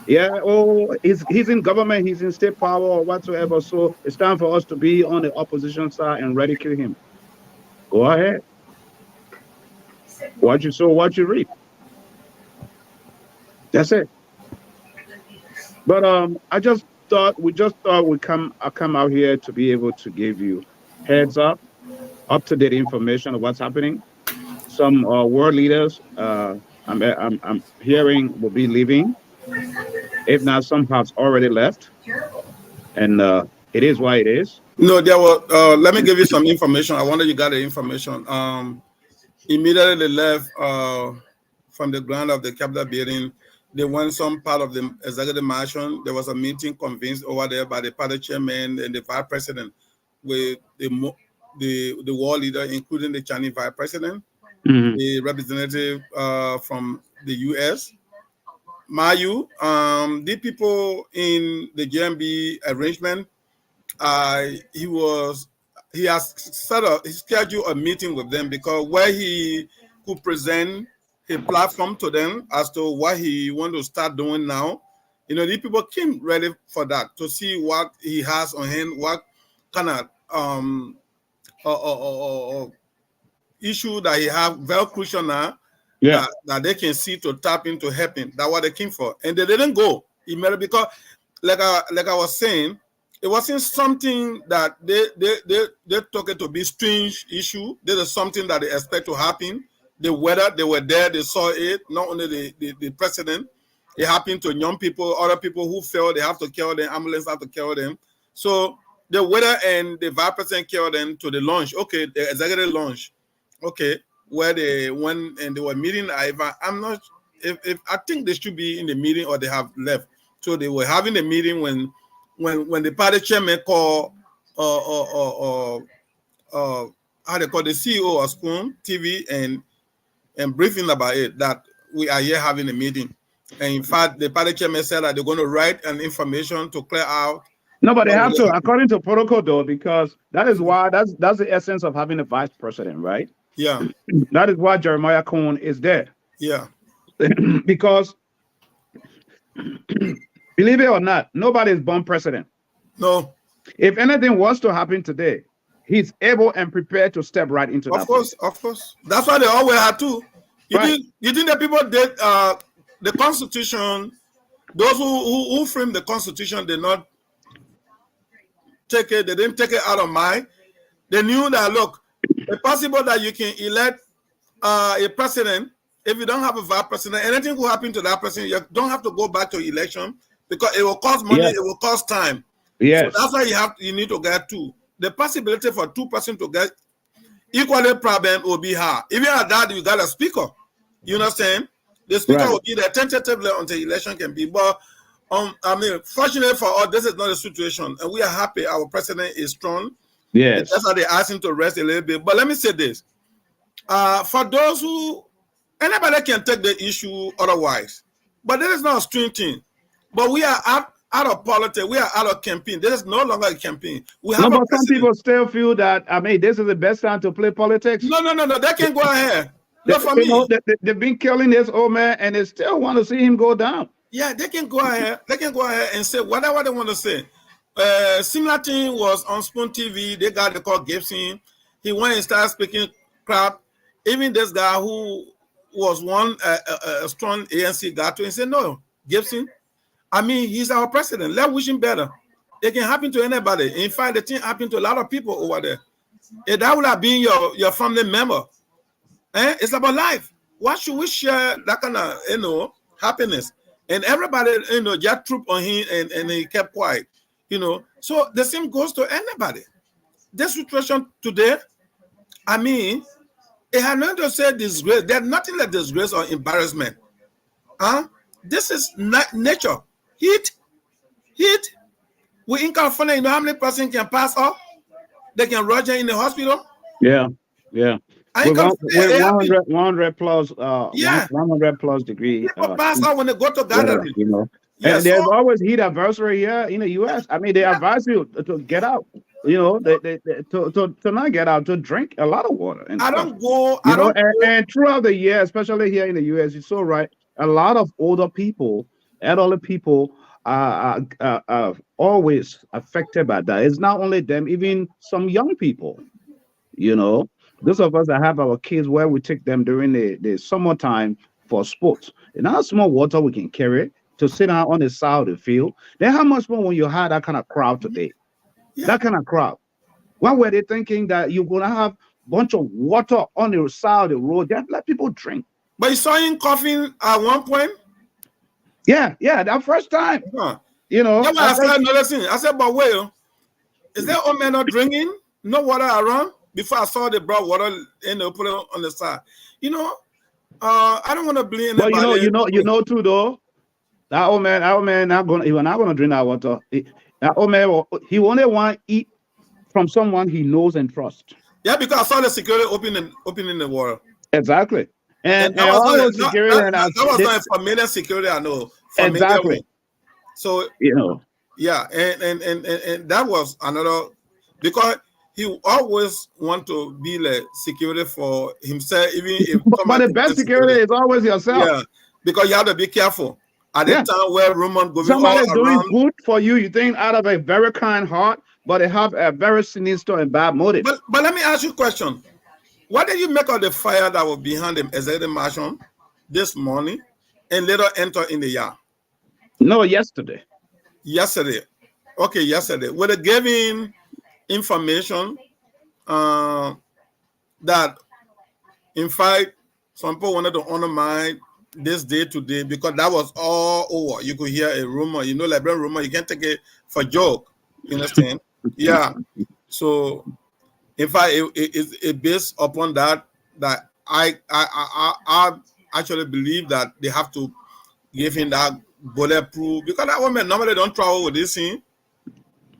Yeah, oh, he's in government, he's in state power or whatsoever. So it's time for us to be on the opposition side and ridicule him. Go ahead. What you sow, what you reap. That's it. But we just thought I come out here to be able to give you heads up to date information of what's happening. Some world leaders I'm hearing will be leaving. If not, some have already left, and it is why it is. No, there was. Let me give you some information. I wanted you got the information. Immediately they left from the ground of the Capitol building. They went some part of the executive mansion. There was a meeting convened over there by the party chairman and the vice president with the world leader, including the Chinese vice president, the representative from the U.S. Mayu, the people in the GMB arrangement, he has he scheduled a meeting with them because where he could present his platform to them as to what he want to start doing now. You know, the people came ready for that to see what he has on hand, what kind of issue that he have very crucial now. Yeah. That they can see to tap into helping. That's what they came for. And they didn't go immediately because like I was saying, it wasn't something that they took it to be strange issue. This is something that they expect to happen. The weather, they were there, they saw it, not only the president, it happened to young people, other people who fell, they have to carry them, ambulance have to carry them. So the weather and the vice president carried them to the launch. Okay, the executive launch. Okay, where they went and they were meeting. I'm not if I think they should be in the meeting or they have left. So they were having a meeting when the party chairman called how they call the CEO of Spoon TV and briefing about it that we are here having a meeting. And in fact, the party chairman said that they're going to write an information to clear out No, but they But have we to, are- according to protocol, though, because that is why that's the essence of having a vice president, right? yeah, That is why Jeremiah Cohen is there. yeah. Because believe it or not, nobody is born president. No, If anything was to happen today, he's able and prepared to step right into of that place. course, of course. That's why they always had to. Right. You think that people did the Constitution? Those who framed the Constitution did not take it. They didn't take it out of mind. They knew that look, it's possible that you can elect a president if you don't have a vice president. Anything will happen to that president. You don't have to go back to election because it will cost money. Yes. It will cost time. Yes. So that's why you need to get two. The possibility for two persons to get equally problem will be high. Even at that, you got a speaker. You understand? The speaker Right. will be there tentatively until election can be. But I mean, fortunately for us, this is not a situation, and we are happy. Our president is strong. Yes. That's why they asked him to rest a little bit. But let me say this: for those who anybody can take the issue otherwise, but this is not a string thing. But we are out of politics. We are out of campaign. This is no longer a campaign. We have No, a but some president. people still feel that, I mean, this is the best time to play politics. No. They can go ahead. Not for You know, me. they've been killing this old man and they still want to see him go down. Yeah, they can go ahead. They can go ahead and say whatever they want to say. Similar thing was on Spoon TV. They got the call Gibson. He went and started speaking crap. Even this guy who was one a strong ANC guy to him said, no, Gibson. I mean, he's our president. Let's wish him better. It can happen to anybody. In fact, the thing happened to a lot of people over there. If that would have been your family member. It's about life. Why should we share that kind of happiness? And everybody just trooped on him and he kept quiet. So the same goes to anybody. This situation today, I mean, it had nothing to say disgrace. There's nothing like disgrace or embarrassment. This is nature. Heat. We in California, you know how many person can pass off? They can rush in the hospital. Yeah. With 100 plus, Yeah. 100 plus degree. People pass out when they go to gathering. And there's always heat advisory here in the U.S. I mean, they advise you to get out. To not get out, to drink a lot of water. And I stuff. don't go. And throughout the year, especially here in the U.S., you're so right. A lot of older people, elderly people, are always affected by that. It's not only them, even some young people. Those of us that have our kids where we take them during the summertime for sports. And how small water we can carry to sit down on the side of the field. Then how much more when you had that kind of crowd today? Yeah. That kind of crowd. Why were they thinking that you're going to have a bunch of water on the side of the road? Just let people drink. But you saw him coughing at one point? Yeah, that first time. Huh. That's why I started noticing. I said, but wait, is that old man not drinking? No water around? Before I saw they brought water and they put it on the side. I don't want to blame anybody. But you know too though. That old man he was not gonna drink that water. That old man, he only want to eat from someone he knows and trusts. Yeah, because I saw the security opening the water. Exactly. And that was security not a familiar security, I know. Exactly. Way. So yeah, and that was another, because he always want to be like security for himself, even if. But the best security is always yourself. Yeah, because you have to be careful. At the time where Roman going somebody all doing around, good for you think out of a very kind heart, but they have a very sinister and bad motive. But let me ask you a question. What did you make of the fire that was behind the executive mansion this morning and later enter in the yard? No, yesterday. Okay, yesterday. Were they giving information that, in fact, some people wanted to undermine this day today because that was all over. You could hear a rumor, like a rumor, you can't take it for joke. You understand? Yeah. So, in fact, it based upon that I actually believe that they have to give him that bulletproof, because that woman normally don't travel with this thing.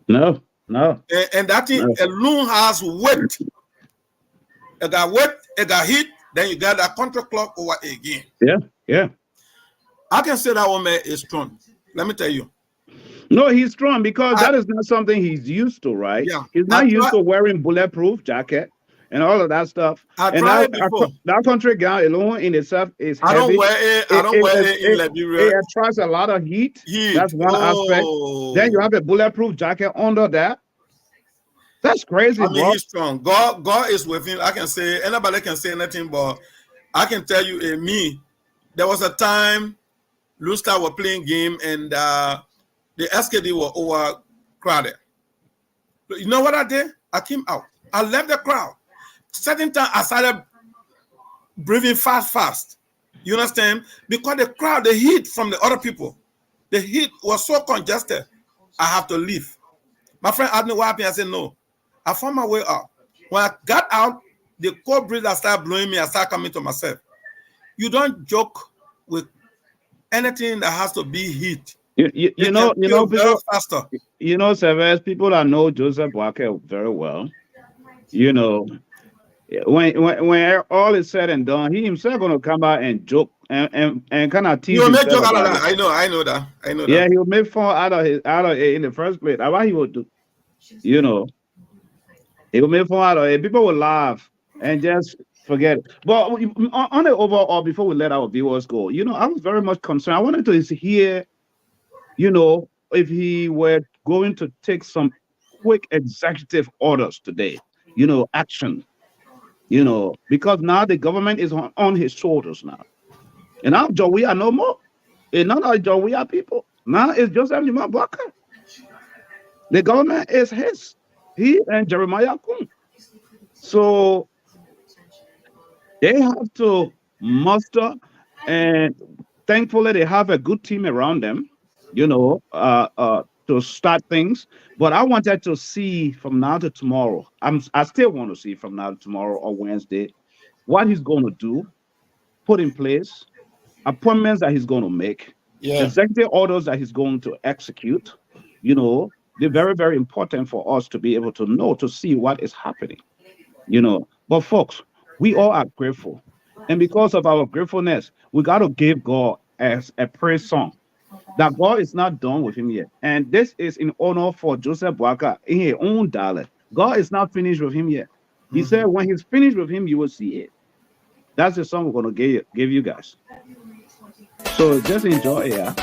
No. And that thing alone has weight. It got weight, it got heat, then you got that control clock over again. Yeah. I can say that woman is strong. Let me tell you. No, he's strong because that is not something he's used to, right? Yeah. He's not used to wearing bulletproof jacket and all of that stuff. I And tried before. that country gown alone in itself is I heavy. don't wear it. I don't wear it in Liberia. It attracts a lot of heat. That's one aspect. Then you have a bulletproof jacket under that. That's crazy, I mean, bro. he's strong. God is with him. I can say anybody can say anything, but I can tell you, me, there was a time Lustar were playing game and the SKD were overcrowded. You know what I did? I came out. I left the crowd. Certain time I started breathing fast. You understand? Because the crowd, the heat from the other people, the heat was so congested. I have to leave. My friend asked me what happened. I said no. I found my way out. When I got out, the cold breeze that started blowing me, I started coming to myself. You don't joke with anything that has to be heat. You know, people, faster. You know, Severus, people that know Joseph Walker very well, you know, when all is said and done, he himself gonna come out and joke and kind of tease. He'll make joke out of that. I know that. Yeah, he'll make fun out of it in the first place. That's what he would do. You know, he will make fun out of it. People will laugh and just forget it. But on the overall, before we let our viewers go, you know, I was very much concerned. I wanted to hear, you know, if he were going to take some quick executive orders today, you know, action, you know, because now the government is on his shoulders now. And now John, we are no more. It's not like John, we are people. Now it's Joseph Nima Baka. The government is his. He and Jeremiah Kun. So they have to muster, and thankfully they have a good team around them, you know, to start things. But I wanted to see from now to tomorrow. I still want to see from now to tomorrow or Wednesday what he's going to do, put in place, appointments that he's going to make, executive orders that he's going to execute. You know, they're very, very important for us to be able to know, to see what is happening. You know, but folks, we all are grateful. And because of our gratefulness, we got to give God as a praise song that God is not done with him yet. And this is in honor for Joseph Boaka in his own dialect. God is not finished with him yet. He said, when he's finished with him, you will see it. That's the song we're going to give you guys. So just enjoy it. Yeah.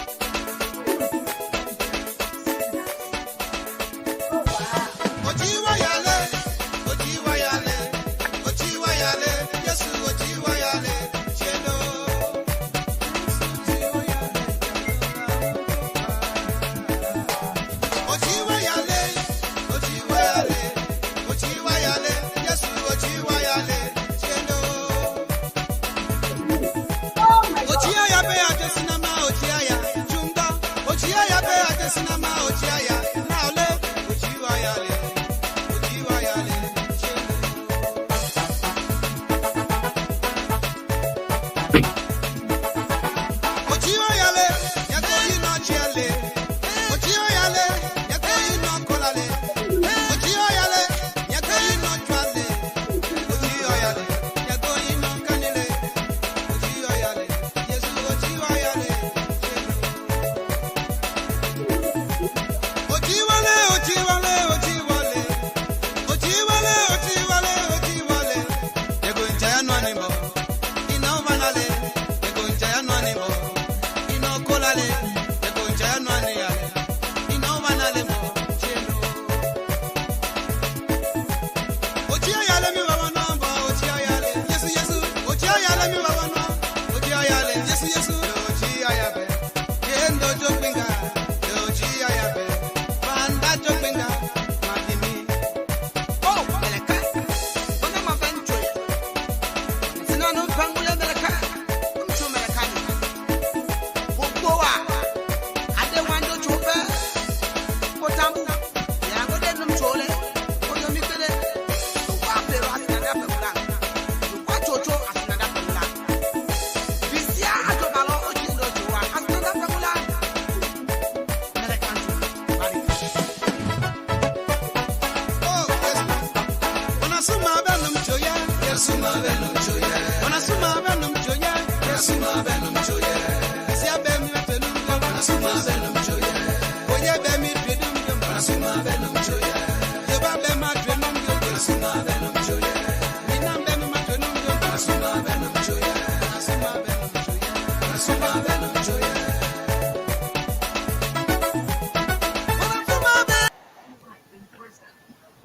Suma benum choye,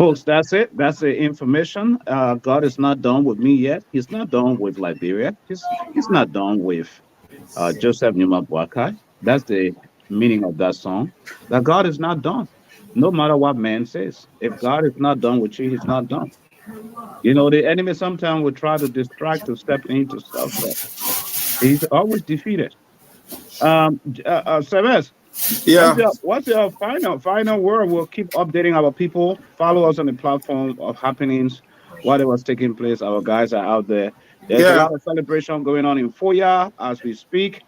Folks, that's it. That's the information. God is not done with me yet. He's not done with Liberia. He's not done with Joseph Numa Boakai. That's the meaning of that song. That God is not done. No matter what man says. If God is not done with you, he's not done. You know, the enemy sometimes will try to distract to step into stuff, but he's always defeated. Seves, Yeah, what's your final word? We'll keep updating our people. Follow us on the platform of happenings, whatever's taking place. Our guys are out there. There's a yeah, lot of celebration going on in Foya as we speak.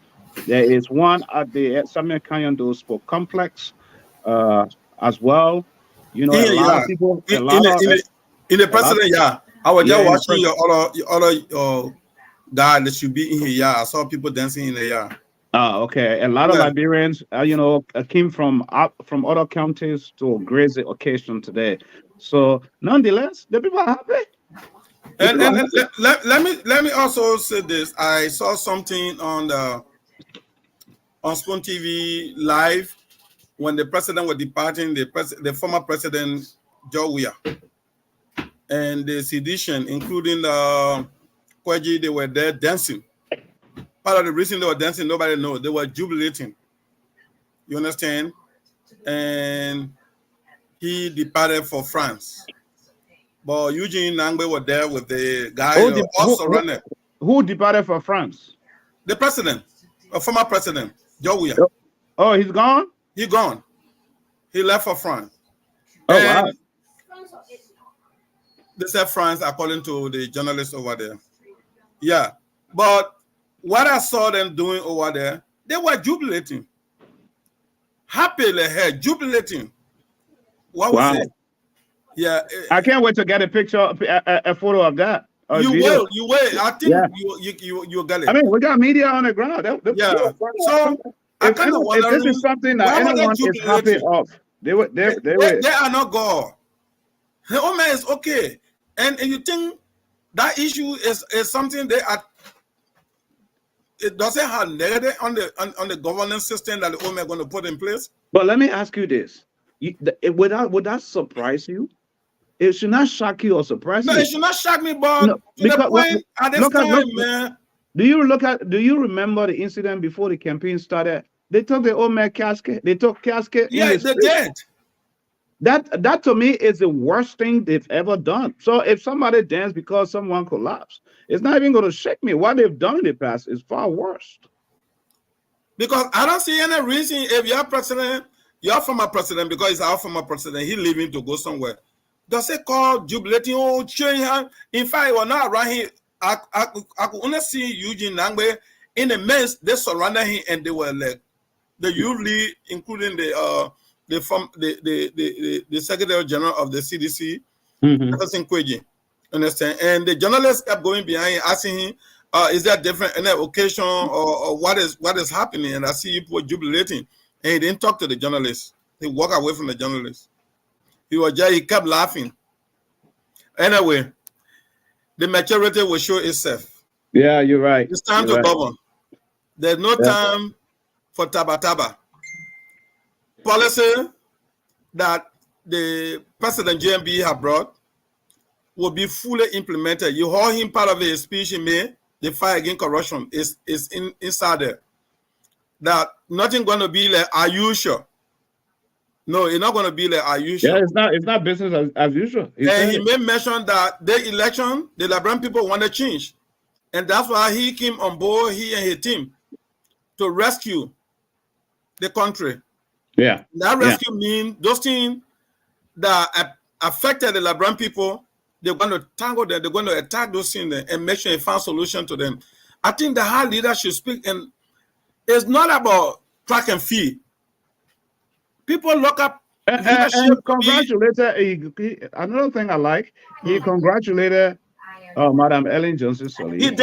There is one at the Samuel Canyon Do Sport Complex uh, as well. You know, a lot yeah. of people, In, in, the, in, the, in the a lot, president, yeah. I was yeah, just in the watching your other guy that should be in here. Yeah, I saw people dancing in the yard. Okay. A lot of Yeah, Liberians, came from other counties to grace the occasion today. So, nonetheless, the people are happy. The and people are and, and happy. let me also say this. I saw something on Spoon TV live when the president was departing, the former president Joe Weah, and the sedition, including Kwaji, they were there dancing. Part of the reason they were dancing, nobody knows. They were jubilating. You understand? And he departed for France. But Eugene Nangbe was there with the guy Who, who, also who, running. who departed for France? The president, a former president, Joe Weah. Oh, he's gone? He gone. He left for France. Oh, wow. And they said France, according to the journalist over there. Yeah. But what I saw them doing over there, they were jubilating. Happily here, jubilating. What was Wow. it? Yeah. I can't wait to get a picture, a photo of that. You video. will. I think Yeah. you got it. I mean, we got media on the ground. Yeah. So I kind of wonder if this is something that why were they anyone is happy jubilating? of, they were. They are not God. The Omer is okay. And you think that issue is something they are, it doesn't have negative on the governance system that the Omer going to put in place? But let me ask you this: would that surprise you? It should not shock you or surprise No, you. it should not shock me, but No, to the because point at this time, man. Do you remember the incident before the campaign started? They took the Omer casket. They took casket. Yeah, they did. That to me is the worst thing they've ever done. So if somebody danced because someone collapsed, it's not even going to shake me. What they've done in the past is far worse. Because I don't see any reason if your president, your former president, because it's our former president, he leaving to go somewhere. Does it call jubilating? Oh, change him. In fact, we're not around here. I could only see Eugene Nangbe in the mess. They surrounded him and they were like the youth lead, including the Secretary General of the CDC, Anderson Kweji. Understand? And the journalists kept going behind him, asking him, is there different any occasion or what is happening? And I see people jubilating. And he didn't talk to the journalists. He walked away from the journalists. He kept laughing. Anyway, the maturity will show itself. Yeah, you're right. It's time to govern. There's no time for taba. Policy that the President JMB have brought will be fully implemented. You heard him part of his speech he made, the fight against corruption is inside there. That nothing going to be like, are you sure? No, it's not going to be like, are you sure? Yeah, it's not business as usual. And he made mention that the election, the Liberian people want to change. And that's why he came on board, he and his team, to rescue the country. Yeah. That rescue means those things that affected the Liberian people, they're going to tangle them, they're going to attack those things and make sure they find solution to them. I think the high leader should speak, and it's not about track and field. People look up. And congratulated. Another thing I like, he congratulated Madam Ellen Johnson Sirleaf. He did.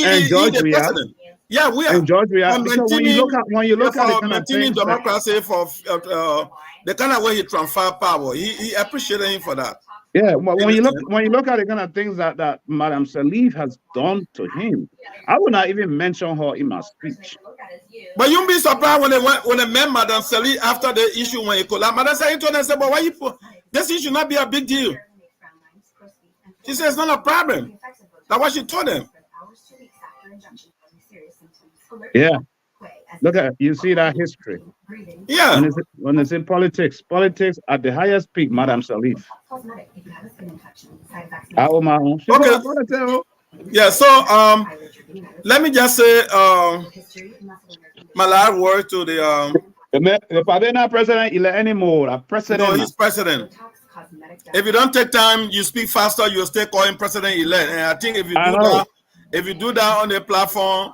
And George the Weah. president. Yeah, we are. And George Weah. Because when you look at the kind of things democracy for the kind of way he transferred power, he appreciated him for that. Yeah, when you look at the kind of things that Madam Sirleaf has done to him, I would not even mention her in my speech. But you'll be surprised when they met Madam Sirleaf after the issue when he collapsed. Madam Sirleaf told them, "But why you This issue should not be a big deal. She said it's not a problem. That's what she told them. Yeah. Look at, you see that history. Yeah. When it's in politics at the highest peak, Madam Salif. Okay. Yeah, so let me just say my last word to the the president elect anymore. No, he's president. If you don't take time, you speak faster, you'll stay calling president elect. And I think if you do that on the platform,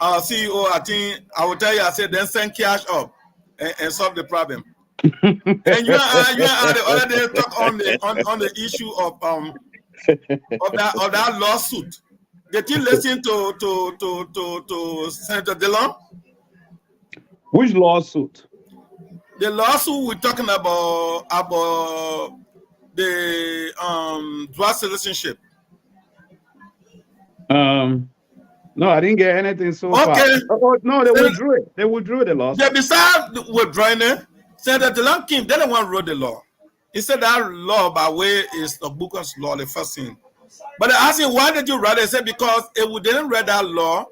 CEO, I think I will tell you, I said then send cash up and solve the problem. And you and I the other day talk on the issue of that lawsuit. Did you listen to Senator Dillon? Which lawsuit? The lawsuit we're talking about the dual citizenship. No, I didn't get anything so far. Oh, no, they withdrew it. They withdrew the lawsuit. Yeah, besides withdrawing it, Senator Dillon King, they're the one who wrote the law. He said that law by way is the Booker's law, the first thing. But I asked him, why did you write it? He said, because if we didn't read that law,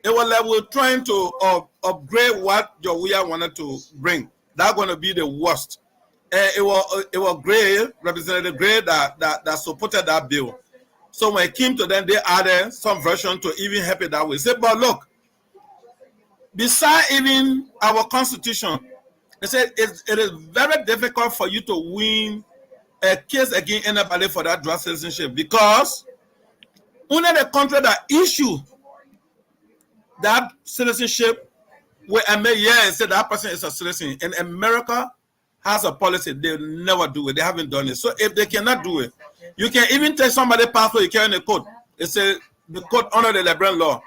it was like we're trying to upgrade what Jawia wanted to bring. That's going to be the worst. And it was Gray, Representative Gray, that supported that bill. So when it came to them, they added some version to even help it that way. He said, but look, besides even our constitution, they said it is very difficult for you to win a case against anybody for that dual citizenship because only the country that issue that citizenship will admit, yeah, and say that person is a citizen. And America has a policy, they never do it. They haven't done it. So if they cannot do it, you can even take somebody's passport, you carry in a court. They say the court honor the Liberian law.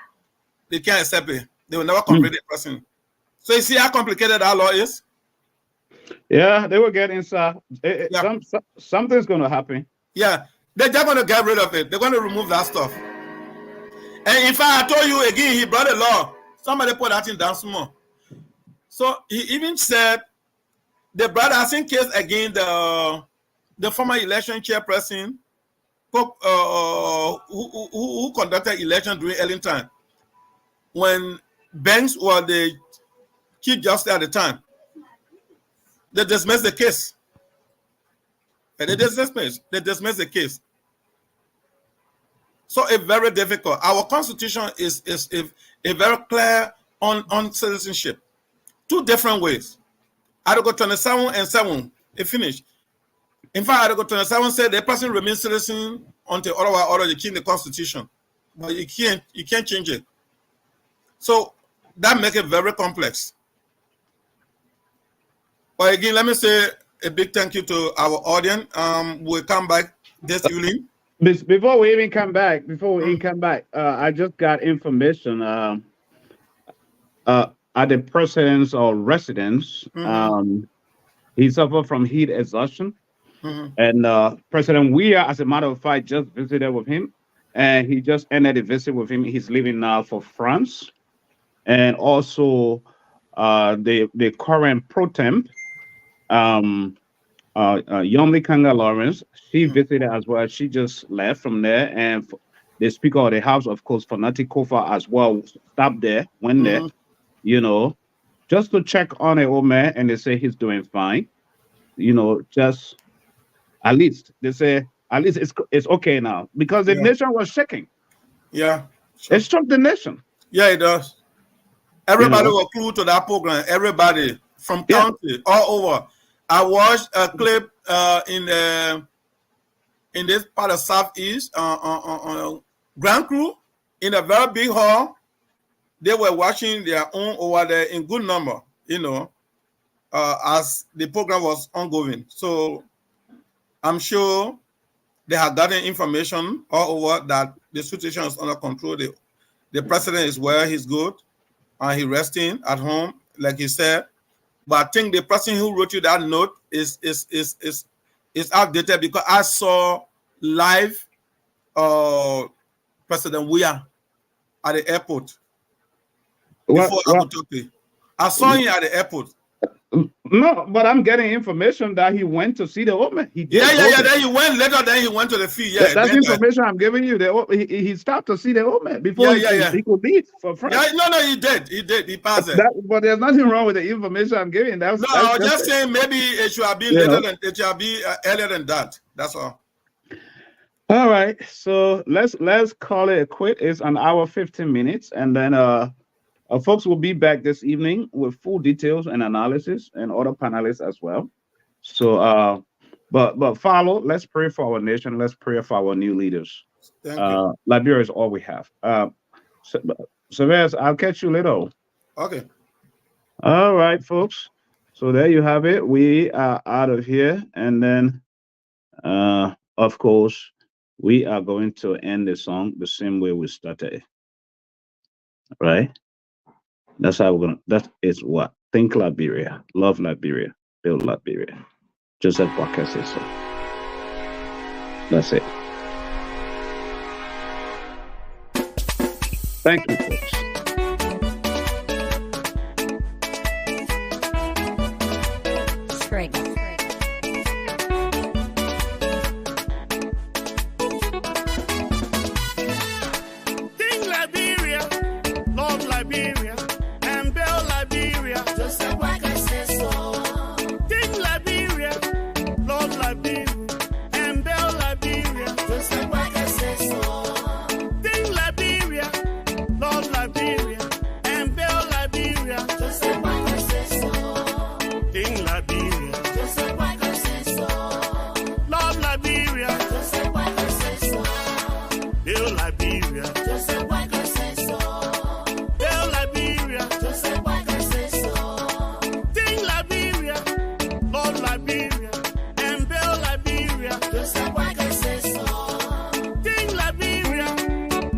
They can't accept it. They will never convict the person. So you see how complicated that law is? Yeah, they will get inside. Something's going to happen. Yeah, they're just going to get rid of it. They're going to remove that stuff. And in fact, I told you again, he brought a law. Somebody put that in down small. So he even said the brother has in case again the former election chairperson who conducted election during early time when Banks was the chief justice at the time. They dismissed the case. And they dismissed the case. So it's very difficult. Our constitution is very clear on citizenship. Two different ways. Article 27 and 7, it finished. In fact, Article 27 said the person remains citizen until otherwise order you change the constitution. But you can't change it. So that makes it very complex. But again, let me say a big thank you to our audience. We'll come back this evening. Before we even come back, I just got information at the president's residence. He suffered from heat exhaustion. And President Weah, as a matter of fact, just visited with him. And he just ended a visit with him. He's leaving now for France. And also the current pro temp, Yomli Kanga Lawrence, she visited as well. She just left from there. And the Speaker of the House, of course, Fanati Kofa as well, stopped there, went there, just to check on an old man. And they say he's doing fine. Just at least they say, at least it's okay now because the nation was shaking. Yeah. It struck the nation. Yeah, it does. Everybody was glued to that program. Everybody from county all over. I watched a clip in this part of Southeast on Grand Crew in a very big hall. They were watching their own over there in good number, as the program was ongoing. So I'm sure they had gotten information all over that the situation is under control. The president is well, he's good, and he's resting at home, like he said. But I think the person who wrote you that note is outdated because I saw live President Weah at the airport before Abu Dhabi. I saw him at the airport. No, but I'm getting information that he went to see the woman. He did. Yeah. Then he went later. Then he went to the field. Yeah, That's information I'm giving you. He stopped to see the woman before he could leave for France. Yeah, no, he did. He passed it. But there's nothing wrong with the information I'm giving. I was just saying maybe it should have been later than it should be earlier than that. That's all. All right, so let's call it a quit. It's an hour 15 minutes, and then folks will be back this evening with full details and analysis, and other panelists as well. So but follow. Let's pray for our nation. Let's pray for our new leaders. Thank you. Liberia is all we have. So I'll catch you later. Okay. All right, folks. So there you have it. We are out of here, and then of course, we are going to end the song the same way we started. Right? That's how we're gonna. That is what. Think Liberia, love Liberia, build Liberia. Joseph Walker says so. That's it. Thank you, folks. Great. Think Liberia, love Liberia, and build Liberia. Joseph Walker says so. Think Liberia, love Liberia, and build Liberia. Joseph Walker says so. Think Liberia, love Liberia, and build Liberia. Joseph Walker says so. Think Liberia, Joseph Walker says so. Love Liberia, Joseph Walker says so. Build Liberia, Joseph Walker says so. Build Liberia, Joseph Walker says so. Think Liberia, love Liberia, and build Liberia. Joseph Walker says so. Think Liberia,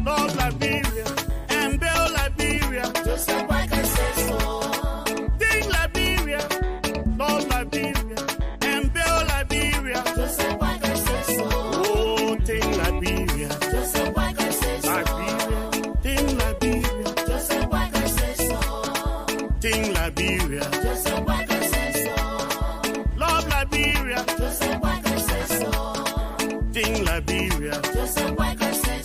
love Liberia, and build Liberia. Joseph Walker says so. Think Liberia, love Liberia, and build Liberia. Joseph Walker says so. Oh, think Liberia, Joseph Walker says so. Liberia, think Liberia, Joseph Walker says so. Think Liberia, Joseph